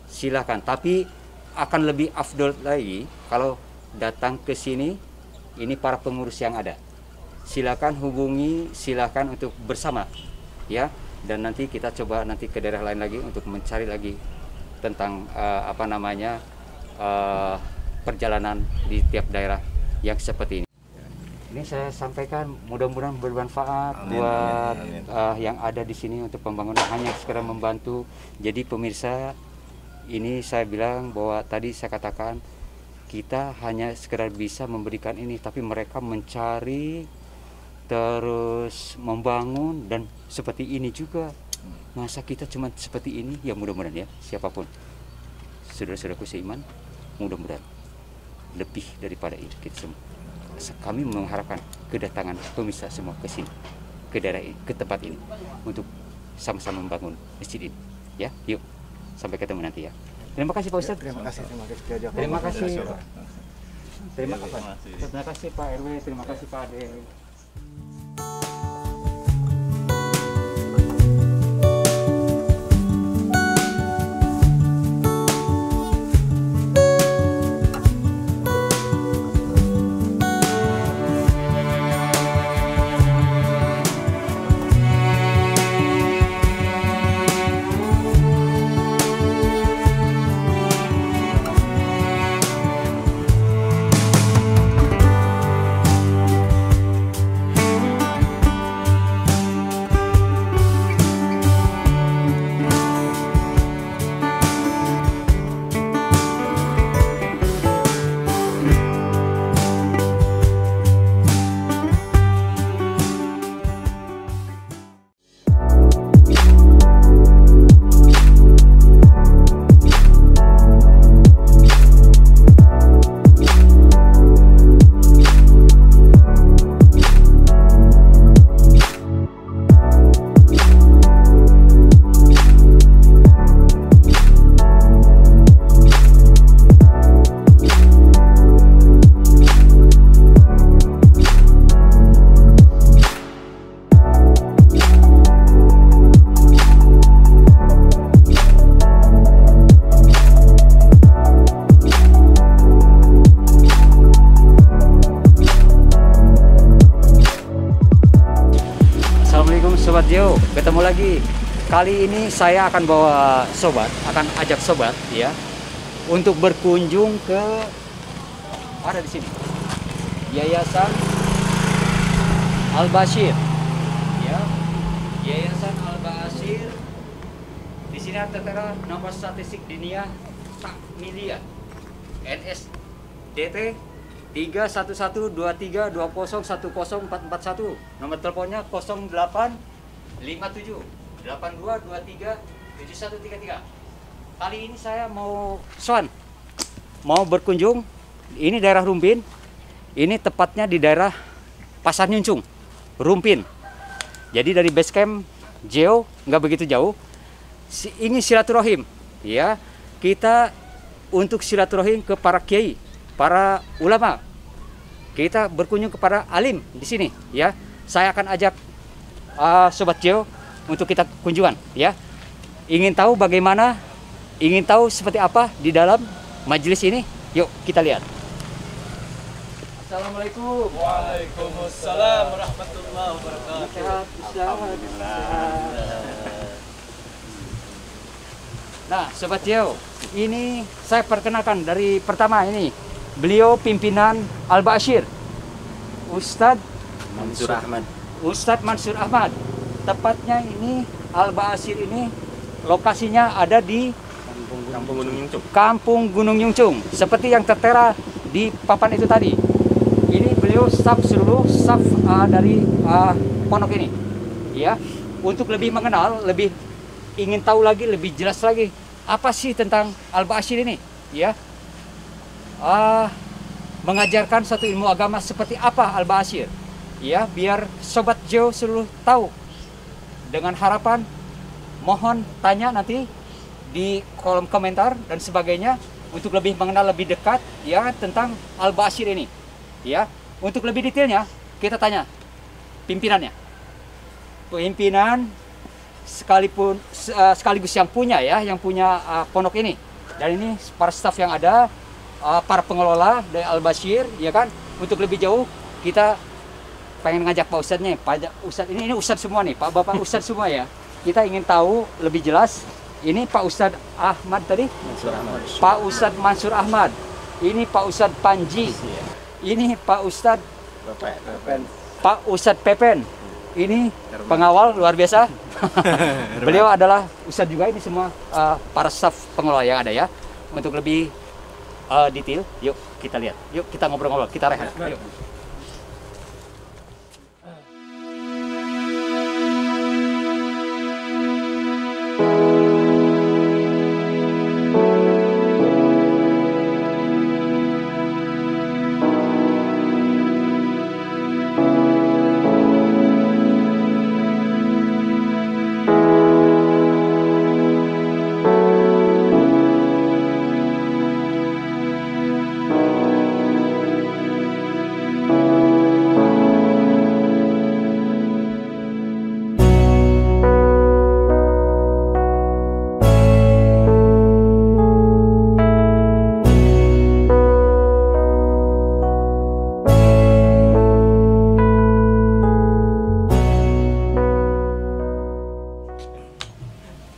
Silahkan, tapi akan lebih afdol lagi kalau datang ke sini, ini para pengurus yang ada. Silakan hubungi, silakan untuk bersama, ya. Dan nanti kita coba nanti ke daerah lain lagi untuk mencari lagi tentang perjalanan di tiap daerah yang seperti ini. Ini saya sampaikan, mudah-mudahan bermanfaat buat yang ada di sini untuk pembangunan, hanya sekedar membantu. Jadi pemirsa, ini saya bilang bahwa tadi saya katakan kita hanya sekedar bisa memberikan ini, tapi mereka mencari terus membangun dan seperti ini juga. Masa kita cuma seperti ini? Ya mudah-mudahan ya, siapapun saudara-saudaraku seiman, mudah-mudahan lebih daripada itu kita semua. Kami mengharapkan kedatangan pemirsa semua ke sini, ke daerah ini, ke tempat ini untuk sama-sama membangun masjid ini. Ya, yuk, sampai ketemu nanti ya. Terima kasih Pak Ustadz. Terima kasih Pak RW, terima kasih Pak Ade. Sobat Geo, ketemu lagi. Kali ini saya akan bawa sobat, akan ajak sobat ya untuk berkunjung ke ada di sini Yayasan Al-Bashir ya. Yayasan Al-Bashir di sini tertera nomor statistik Dinia Takmiliyah NSDT 3112320100441, nomor teleponnya 085782237133. Kali ini saya mau berkunjung. Ini daerah Rumpin. Ini tepatnya di daerah Pasar Nyuncung, Rumpin. Jadi dari base camp Geo nggak begitu jauh. Ini silaturahim, ya. Kita untuk silaturahim ke para kiai, para ulama. Kita berkunjung kepada alim di sini, ya. Saya akan ajak Sobat Geo untuk kita kunjungan, ya. Ingin tahu bagaimana, ingin tahu seperti apa di dalam majelis ini? Yuk kita lihat. Assalamualaikum. Waalaikumsalam warahmatullahi wabarakatuh. Sehat, Nah, Sobat Geo, ini saya perkenalkan dari pertama ini. Beliau pimpinan Al-Bashir, Ustadz Mansur Ahmad. Tepatnya ini Al-Bashir ini lokasinya ada di Kampung Gunung Nyungcung, seperti yang tertera di papan itu tadi. Ini beliau seluruh staf dari pondok ini, ya. Untuk lebih mengenal, lebih ingin tahu lagi, lebih jelas lagi apa sih tentang Al-Bashir ini, ya. mengajarkan satu ilmu agama seperti apa Al-Bashir. Ya, biar Sobat Geo seluruh tahu. Dengan harapan mohon tanya nanti di kolom komentar dan sebagainya untuk lebih mengenal lebih dekat ya tentang Al-Bashir ini. Ya, untuk lebih detailnya kita tanya pimpinannya. Pimpinan sekaligus yang punya pondok ini. Dan ini para staf yang ada, para pengelola dari Al-Bashir, ya kan. Untuk lebih jauh kita pengen ngajak Pak Ustadznya, Pak Ustadz ini Ustadz semua nih, Pak Bapak Ustadz semua ya. Kita ingin tahu lebih jelas. Ini Pak Ustadz Ahmad tadi, Pak Ustadz Mansur Ahmad. Ini Pak Ustadz Panji. Ini Pak Ustadz Pepen. Ini pengawal luar biasa. Beliau adalah Ustadz juga. Ini semua para staf pengelola yang ada ya. Untuk lebih detail, yuk kita lihat. Yuk kita ngobrol-ngobrol, kita rehat. Yuk.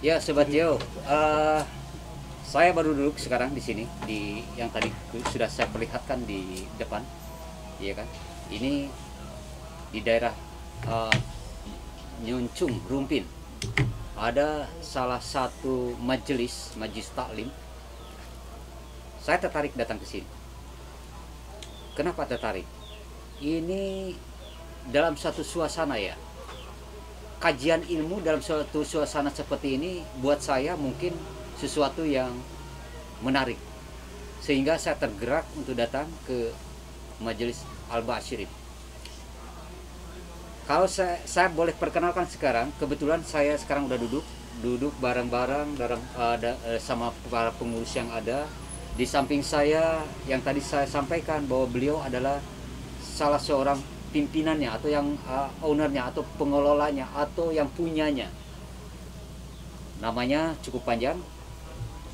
Ya Sobat Geo, saya baru duduk sekarang di sini, di yang tadi sudah saya perlihatkan di depan, iya kan? Ini di daerah Nyuncung, Rumpin, ada salah satu majelis taklim. Saya tertarik datang ke sini. Kenapa tertarik? Ini dalam satu suasana ya. Kajian ilmu dalam suatu suasana seperti ini buat saya mungkin sesuatu yang menarik, sehingga saya tergerak untuk datang ke Majelis Al-Bashir. Kalau saya boleh perkenalkan sekarang, kebetulan saya sekarang udah duduk bareng-bareng sama para pengurus yang ada. Di samping saya yang tadi saya sampaikan bahwa beliau adalah salah seorang pimpinannya atau yang ownernya atau pengelolanya atau yang punyanya. Namanya cukup panjang,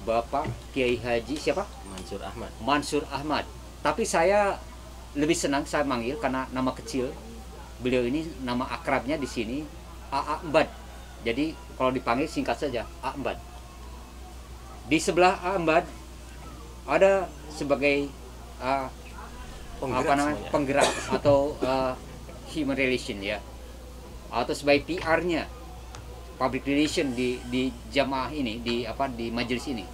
Bapak Kiai Haji siapa? Mansur Ahmad. Tapi saya lebih senang saya manggil karena nama kecil beliau ini, nama akrabnya di sini A.A. Mbad. Jadi kalau dipanggil singkat saja A. Mbad. Di sebelah A. Mbad ada sebagai penggerak atau human relation ya, atau sebagai PR-nya, public relation di jamaah ini, di majelis ini.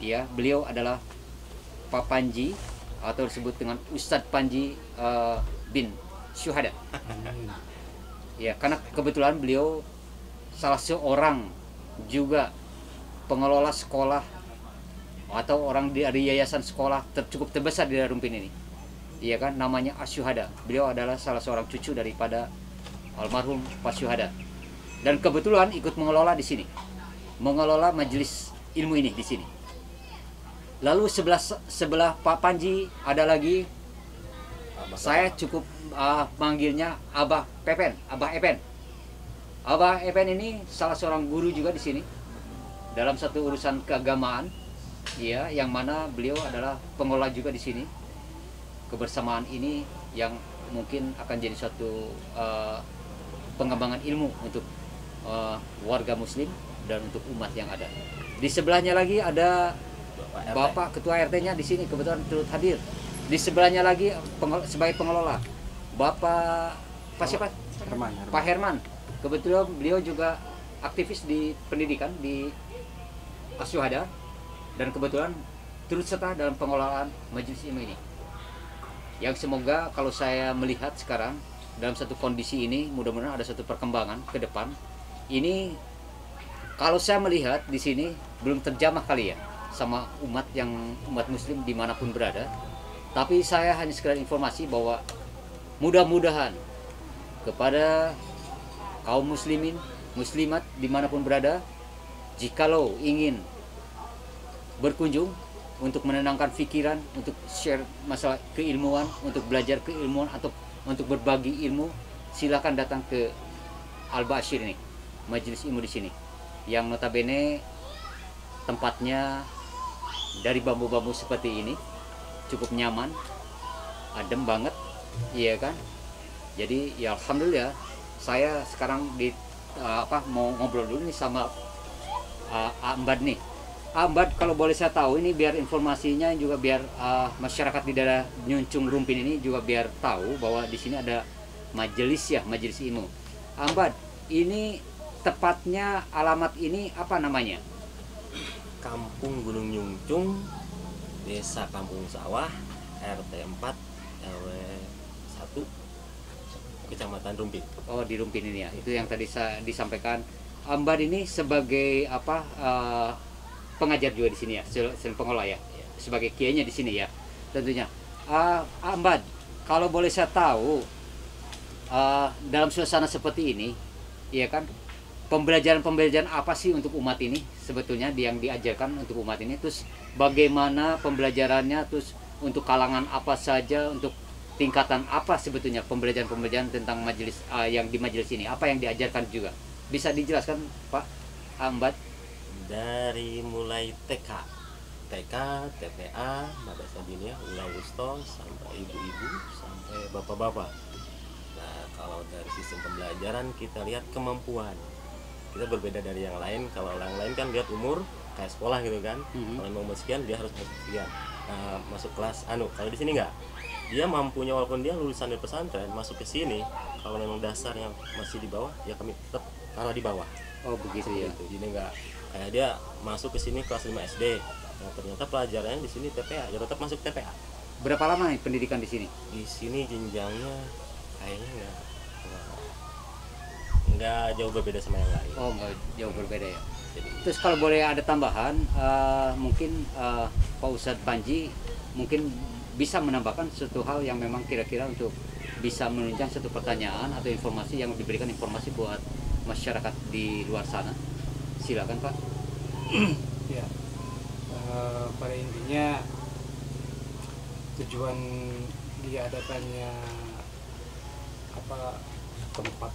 Ya, beliau adalah Pak Panji atau disebut dengan Ustadz Panji bin Syuhada. Ya, karena kebetulan beliau salah seorang juga pengelola sekolah atau orang dari yayasan sekolah cukup terbesar di Rumpin ini. Iya kan, namanya Asyuhada. Beliau adalah salah seorang cucu daripada almarhum Pak Syuhada. Dan kebetulan ikut mengelola di sini. Mengelola majelis ilmu ini di sini. Lalu sebelah Pak Panji ada lagi, saya cukup manggilnya Abah Pepen, Abah Epen. Abah Epen ini salah seorang guru juga di sini dalam satu urusan keagamaan. Ya, yang mana beliau adalah pengelola juga di sini. Kebersamaan ini yang mungkin akan jadi suatu pengembangan ilmu untuk warga muslim dan untuk umat yang ada. Di sebelahnya lagi ada Bapak Ketua RT-nya di sini kebetulan turut hadir. Di sebelahnya lagi sebagai pengelola Bapak siapa? Pak Herman. Kebetulan beliau juga aktivis di pendidikan di Asyuhada dan kebetulan turut serta dalam pengelolaan majelis ilmu ini. Yang semoga kalau saya melihat sekarang dalam satu kondisi ini, mudah-mudahan ada satu perkembangan ke depan. Ini kalau saya melihat di sini belum terjamah kali ya sama umat muslim dimanapun berada. Tapi saya hanya sekedar informasi bahwa mudah-mudahan kepada kaum muslimin, muslimat dimanapun berada, jikalau ingin berkunjung untuk menenangkan pikiran, untuk share masalah keilmuan, untuk belajar keilmuan atau untuk berbagi ilmu, silakan datang ke Al-Bashir ini, majelis ilmu di sini, yang notabene tempatnya dari bambu-bambu seperti ini, cukup nyaman, adem banget, iya kan? Jadi ya alhamdulillah, saya sekarang mau ngobrol dulu nih sama Ambad nih. Ambad, kalau boleh saya tahu ini biar informasinya juga biar masyarakat di daerah Nyuncung Rumpin ini juga biar tahu bahwa di sini ada majelis ya, majelis ilmu. Ambad, ini tepatnya alamat ini apa namanya? Kampung Gunung Nyungcung, Desa Kampung Sawah, RT 4, RW 1, Kecamatan Rumpin. Oh, di Rumpin ini ya. Itu yang tadi saya disampaikan. Ambad ini sebagai pengajar juga di sini ya, selain pengelola ya, sebagai kiainya di sini ya, tentunya. Ambad, kalau boleh saya tahu, dalam suasana seperti ini, ya kan, pembelajaran apa sih untuk umat ini sebetulnya yang diajarkan untuk umat ini, terus bagaimana pembelajarannya, terus untuk kalangan apa saja, untuk tingkatan apa sebetulnya pembelajaran tentang majelis yang di majelis ini, apa yang diajarkan juga, bisa dijelaskan Pak Ambad? Dari mulai TK, TPA, Madrasah Diniyah, Ula Wusto, sampai ibu-ibu, sampai bapak-bapak. Nah, kalau dari sistem pembelajaran kita lihat kemampuan. Kita berbeda dari yang lain. Kalau yang lain kan lihat umur, kayak sekolah gitu kan. Kalau mau sekian dia harus masuk sekian. Masuk kelas kalau di sini enggak. Dia mampunya walaupun dia lulusan dari pesantren masuk ke sini, kalau memang dasarnya masih di bawah, ya kami tetap taruh di bawah. Oh, begitu ya. Jadi enggak kayak dia masuk ke sini kelas 5 SD. Nah, ternyata pelajarannya di sini TPA, ya tetap masuk TPA. Berapa lama nih pendidikan di sini? Di sini jenjangnya kayaknya nggak jauh berbeda sama yang lain. Oh, nggak jauh berbeda ya. Jadi, terus kalau boleh ada tambahan, mungkin Pak Ustadz Panji mungkin bisa menambahkan suatu hal yang memang kira-kira untuk bisa menunjang satu pertanyaan atau informasi yang diberikan informasi buat masyarakat di luar sana. Silakan Pak. Ya, pada intinya tujuan diadakannya tempat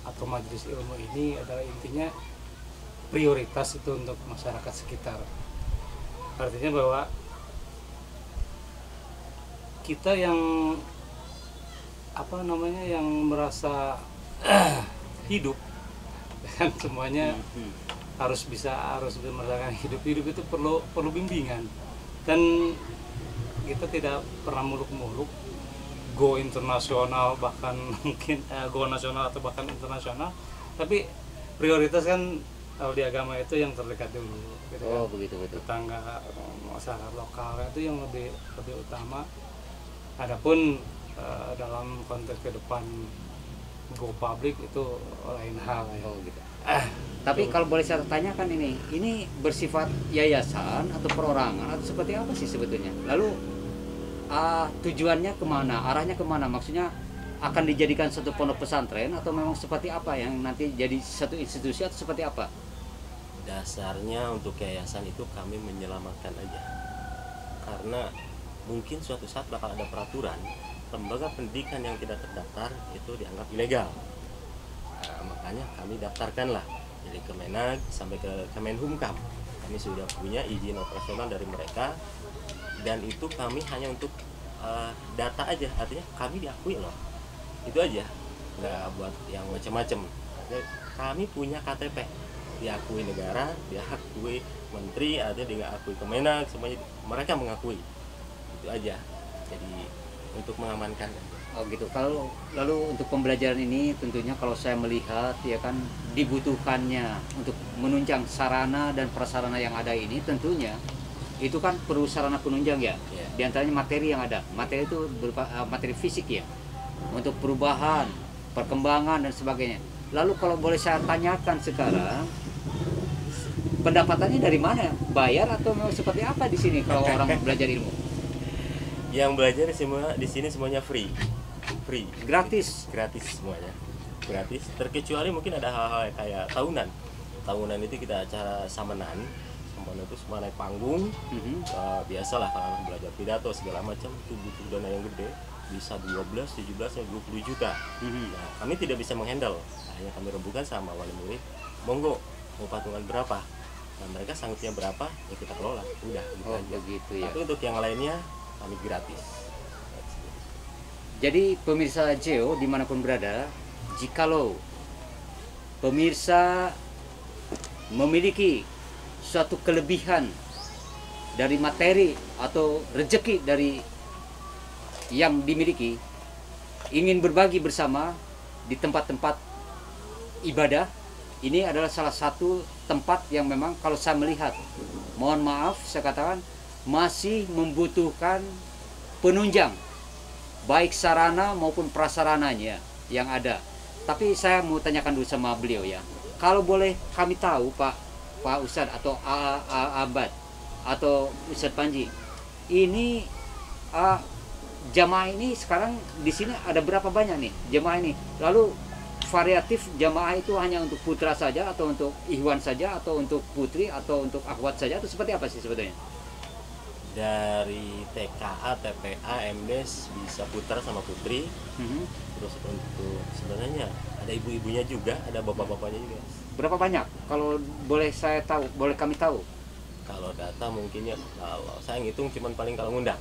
atau majelis ilmu ini adalah intinya prioritas itu untuk masyarakat sekitar. Artinya bahwa kita yang yang merasa hidup kan semuanya harus merasakan hidup itu perlu bimbingan, dan kita tidak pernah muluk-muluk go internasional, bahkan mungkin go nasional atau bahkan internasional, tapi prioritas kan kalau di agama itu yang terdekat dulu gitu. Oh, kan? begitu. Tetangga, masyarakat lokal itu yang lebih utama. Adapun dalam konteks ke depan go public itu lain hal ya. Oh, gitu. Tapi kalau boleh saya tanyakan, ini bersifat yayasan atau perorangan atau seperti apa sih sebetulnya? Lalu tujuannya kemana? Arahnya kemana? Maksudnya akan dijadikan satu pondok pesantren atau memang seperti apa yang nanti jadi satu institusi atau seperti apa? Dasarnya untuk yayasan itu kami menyelamatkan aja, karena mungkin suatu saat bakal ada peraturan lembaga pendidikan yang tidak terdaftar itu dianggap ilegal. Makanya kami daftarkanlah dari Kemenag sampai ke Kemenhumkam. Kami sudah punya izin operasional dari mereka, dan itu kami hanya untuk data aja, artinya kami diakui loh, itu aja, nggak buat yang macam-macam. Kami punya KTP, diakui negara, diakui menteri, artinya diakui Kemenag, semuanya mereka mengakui, itu aja. Jadi untuk mengamankan. Oh gitu. Kalau lalu untuk pembelajaran ini tentunya kalau saya melihat ya kan dibutuhkannya untuk menunjang sarana dan prasarana yang ada ini, tentunya itu kan perlu sarana penunjang ya. Di antaranya materi yang ada. Materi itu berupa materi fisik ya. Untuk perubahan, perkembangan dan sebagainya. Lalu kalau boleh saya tanyakan sekarang, pendapatannya dari mana? Bayar atau seperti apa di sini kalau orang belajar ilmu? Yang belajar semua di sini semuanya free, Gratis. semuanya, gratis. Terkecuali mungkin ada hal-hal kayak tahunan itu kita acara samanan itu semua naik panggung. Biasalah kalau anak belajar pidato segala macam itu butuh dana yang gede, bisa 12, 17, 20 juta. Nah, kami tidak bisa menghandle, hanya kami rembukan sama wali murid, monggo mau patungan berapa. Nah, mereka sanggupnya berapa ya kita kelola, udah gitu aja. Begitu ya. Tapi untuk yang lainnya kami gratis. Jadi pemirsa Geo dimanapun berada, jikalau pemirsa memiliki suatu kelebihan dari materi atau rezeki dari yang dimiliki, ingin berbagi bersama di tempat-tempat ibadah, ini adalah salah satu tempat yang memang kalau saya melihat, mohon maaf saya katakan, masih membutuhkan penunjang, baik sarana maupun prasarananya yang ada. Tapi saya mau tanyakan dulu sama beliau ya, kalau boleh kami tahu Pak Ustadz atau Abad atau Ustadz Panji, ini jamaah ini sekarang di sini ada berapa banyak nih jamaah ini? Lalu variatif jamaah itu hanya untuk putra saja atau untuk ikhwan saja atau untuk putri atau untuk akhwat saja atau seperti apa sih sebetulnya? Dari TKA, TPA, MDes bisa putra sama putri. Terus untuk sebenarnya ada ibu-ibunya juga, ada bapak-bapaknya juga. Berapa banyak? Kalau boleh saya tahu, boleh kami tahu? Kalau data mungkin ya, kalau saya ngitung cuman paling kalau ngundang.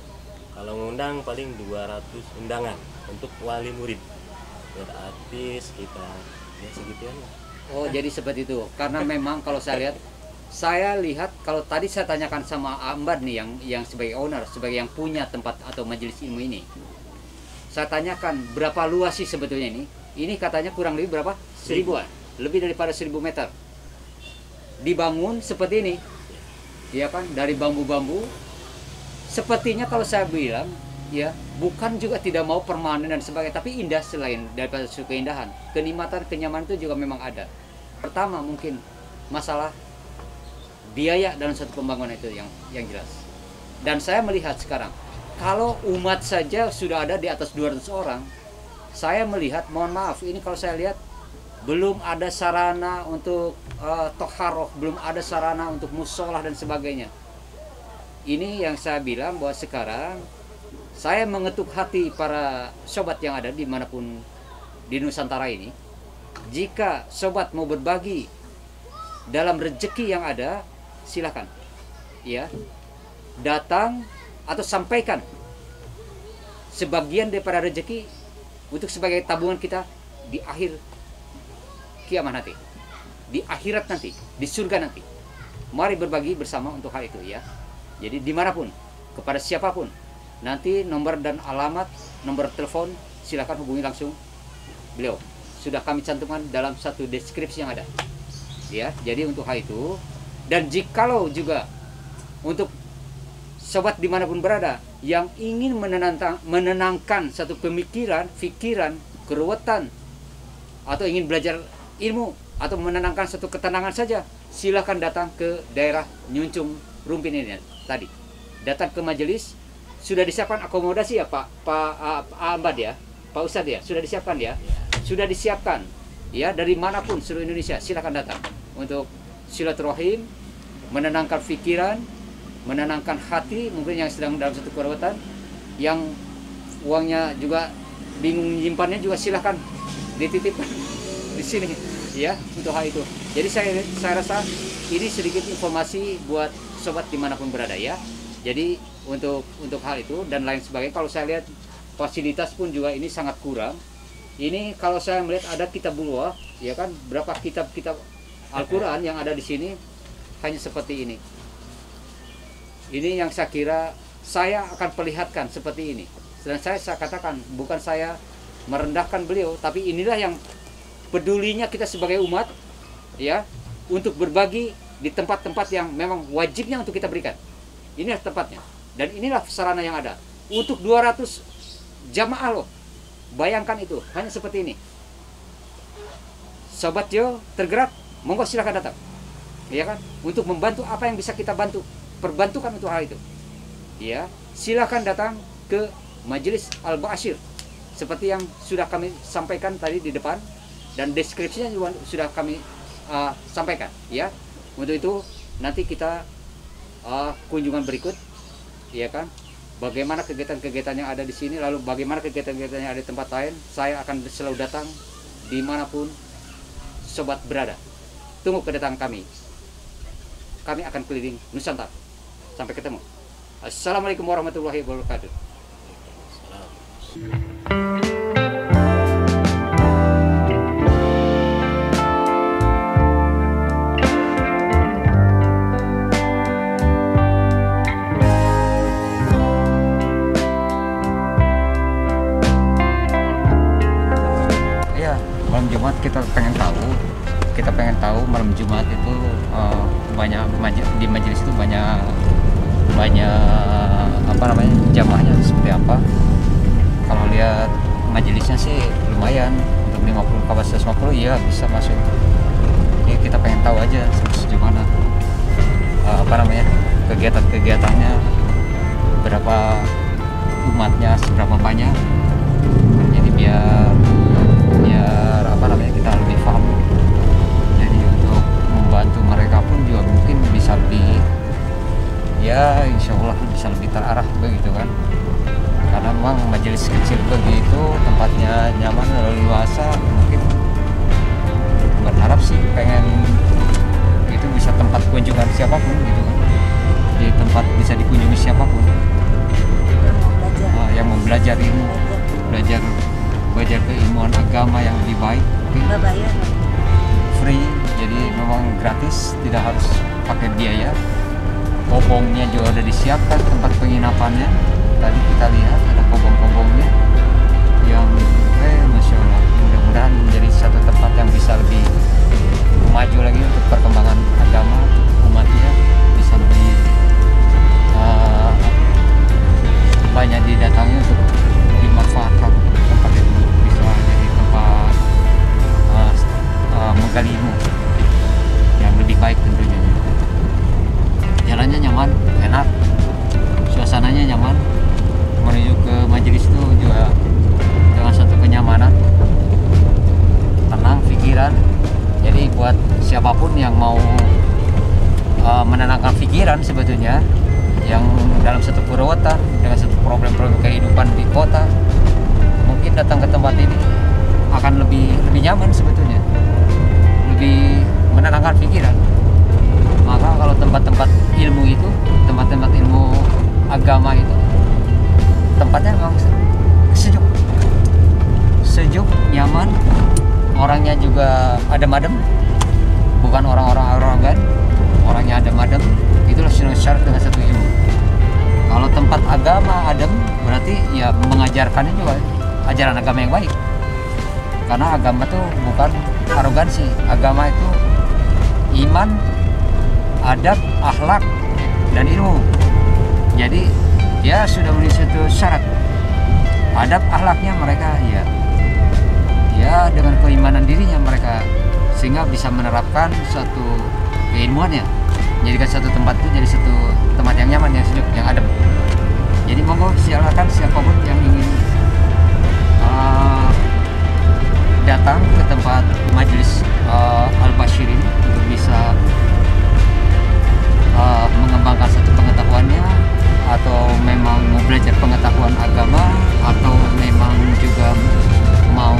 Kalau ngundang paling 200 undangan untuk wali murid. Berarti sekitar ya segituan lah. Oh, jadi seperti itu. Karena memang kalau saya lihat kalau tadi saya tanyakan sama Ambad nih yang sebagai owner, sebagai yang punya tempat atau majelis ilmu ini. Saya tanyakan berapa luas sih sebetulnya ini? Ini katanya kurang lebih berapa? 1000-an. Lebih daripada 1000 meter. Dibangun seperti ini. Ya kan, dari bambu-bambu. Sepertinya kalau saya bilang, ya, bukan juga tidak mau permanen dan sebagainya, tapi indah selain daripada keindahan. Kenikmatan, kenyamanan itu juga memang ada. Pertama mungkin masalah biaya dalam satu pembangunan itu yang jelas. Dan saya melihat sekarang, kalau umat saja sudah ada di atas 200 orang, saya melihat, mohon maaf, ini kalau saya lihat belum ada sarana untuk toharoh, belum ada sarana untuk musolah dan sebagainya. Ini yang saya bilang bahwa sekarang saya mengetuk hati para sobat yang ada dimanapun di Nusantara ini. Jika sobat mau berbagi dalam rezeki yang ada, silakan, ya, datang atau sampaikan sebagian daripada rezeki untuk sebagai tabungan kita di akhir kiamat nanti, di akhirat nanti, di surga nanti. Mari berbagi bersama untuk hal itu ya. Jadi dimanapun, kepada siapapun, nanti nomor dan alamat, nomor telepon, silakan hubungi langsung beliau. Sudah kami cantumkan dalam satu deskripsi yang ada. Ya, jadi untuk hal itu. Dan jikalau juga untuk sobat dimanapun berada yang ingin menenangkan satu pemikiran, pikiran, keruwetan, atau ingin belajar ilmu atau menenangkan satu ketenangan saja, silakan datang ke daerah Nyuncung Rumpin ini tadi. Datang ke majelis, sudah disiapkan akomodasi ya Pak Ambad ya, Pak Ustadz ya, sudah disiapkan ya, sudah disiapkan ya, dari manapun seluruh Indonesia silakan datang untuk silaturahim, menenangkan pikiran, menenangkan hati, mungkin yang sedang dalam satu keruwetan, yang uangnya juga bingung menyimpannya juga silakan dititipkan di sini ya untuk hal itu. Jadi saya rasa ini sedikit informasi buat sobat dimanapun berada ya. Jadi untuk hal itu dan lain sebagainya, kalau saya lihat fasilitas pun juga ini sangat kurang. Ini kalau saya melihat ada kitabullah ya kan, berapa kitab Al-Quran yang ada di sini hanya seperti ini. Ini yang saya kira saya akan perlihatkan seperti ini. Dan saya katakan bukan saya merendahkan beliau, tapi inilah yang pedulinya kita sebagai umat ya, untuk berbagi di tempat-tempat yang memang wajibnya untuk kita berikan. Inilah tempatnya dan inilah sarana yang ada untuk 200 jamaah loh. Bayangkan itu hanya seperti ini. Sobat Jo tergerak, monggo silakan datang ya kan, untuk membantu apa yang bisa kita bantu, perbantukan untuk hal itu ya. Silakan datang ke Majelis Al-Ba'asyir seperti yang sudah kami sampaikan tadi di depan, dan deskripsinya juga sudah kami sampaikan ya. Untuk itu nanti kita kunjungan berikut ya kan, bagaimana kegiatan-kegiatan yang ada di sini, lalu bagaimana kegiatan-kegiatan yang ada di tempat lain. Saya akan selalu datang dimanapun sobat berada. Tunggu kedatangan kami. Kami akan keliling Nusantara. Sampai ketemu. Assalamualaikum warahmatullahi wabarakatuh. Malam Jumat kita pengen tahu malam Jumat itu banyak di majelis itu banyak apa namanya jamaahnya seperti apa. Kalau lihat majelisnya sih lumayan, untuk 50 kapasitas 50 ya bisa masuk. Jadi kita pengen tahu aja sejauh mana apa namanya kegiatan-kegiatannya, berapa umatnya, seberapa banyak. Jadi biar apa namanya kita lebih paham. Jadi untuk membantu mereka pun juga mungkin bisa lebih, ya insya Allah bisa lebih terarah begitu kan. Karena memang majelis kecil begitu, tempatnya nyaman, leluasa, mungkin berharap sih pengen itu bisa tempat kunjungan siapapun gitu kan. Di tempat bisa dikunjungi siapapun yang mau belajar ilmu, belajar keilmuan agama yang lebih baik, free, jadi memang gratis, tidak harus pakai biaya. Kobongnya juga udah disiapkan, tempat penginapannya tadi kita lihat ada kobong-kobongnya yang Masya Allah, mudah-mudahan menjadi satu tempat yang bisa lebih maju lagi untuk perkembangan agama umatnya, bisa lebih banyak didatangi untuk dimanfaatkan tempat itu, bisa jadi tempat menggali ilmu yang lebih baik tentunya. Jalannya nyaman, enak, suasananya nyaman, menuju ke majelis itu juga dengan satu kenyamanan, tenang pikiran. Jadi buat siapapun yang mau menenangkan pikiran sebetulnya, yang dalam satu kerewetan dengan satu problem-problem kehidupan di kota, mungkin datang ke tempat ini akan lebih nyaman sebetulnya, lebih menenangkan pikiran. Maka kalau tempat-tempat ilmu itu, tempat-tempat ilmu agama itu, tempatnya memang sejuk, nyaman, orangnya juga adem-adem, bukan orang-orang arogan, orangnya adem-adem. Itulah syarat dengan satu ilmu. Kalau tempat agama adem, berarti ya mengajarkannya juga ajaran agama yang baik. Karena agama itu bukan arogansi, agama itu iman, adab, akhlak, dan ilmu. Jadi ya sudah memenuhi satu syarat. Adab akhlaknya mereka ya dengan keimanan dirinya mereka, sehingga bisa menerapkan suatu keilmuannya, jadikan satu tempat itu jadi satu tempat yang nyaman, yang sejuk, yang adem. Jadi monggo silakan siapapun yang ingin datang ke tempat majelis Al-Ba'asyir ini untuk bisa mengembangkan satu pengetahuannya, atau memang mau belajar pengetahuan agama, atau memang juga mau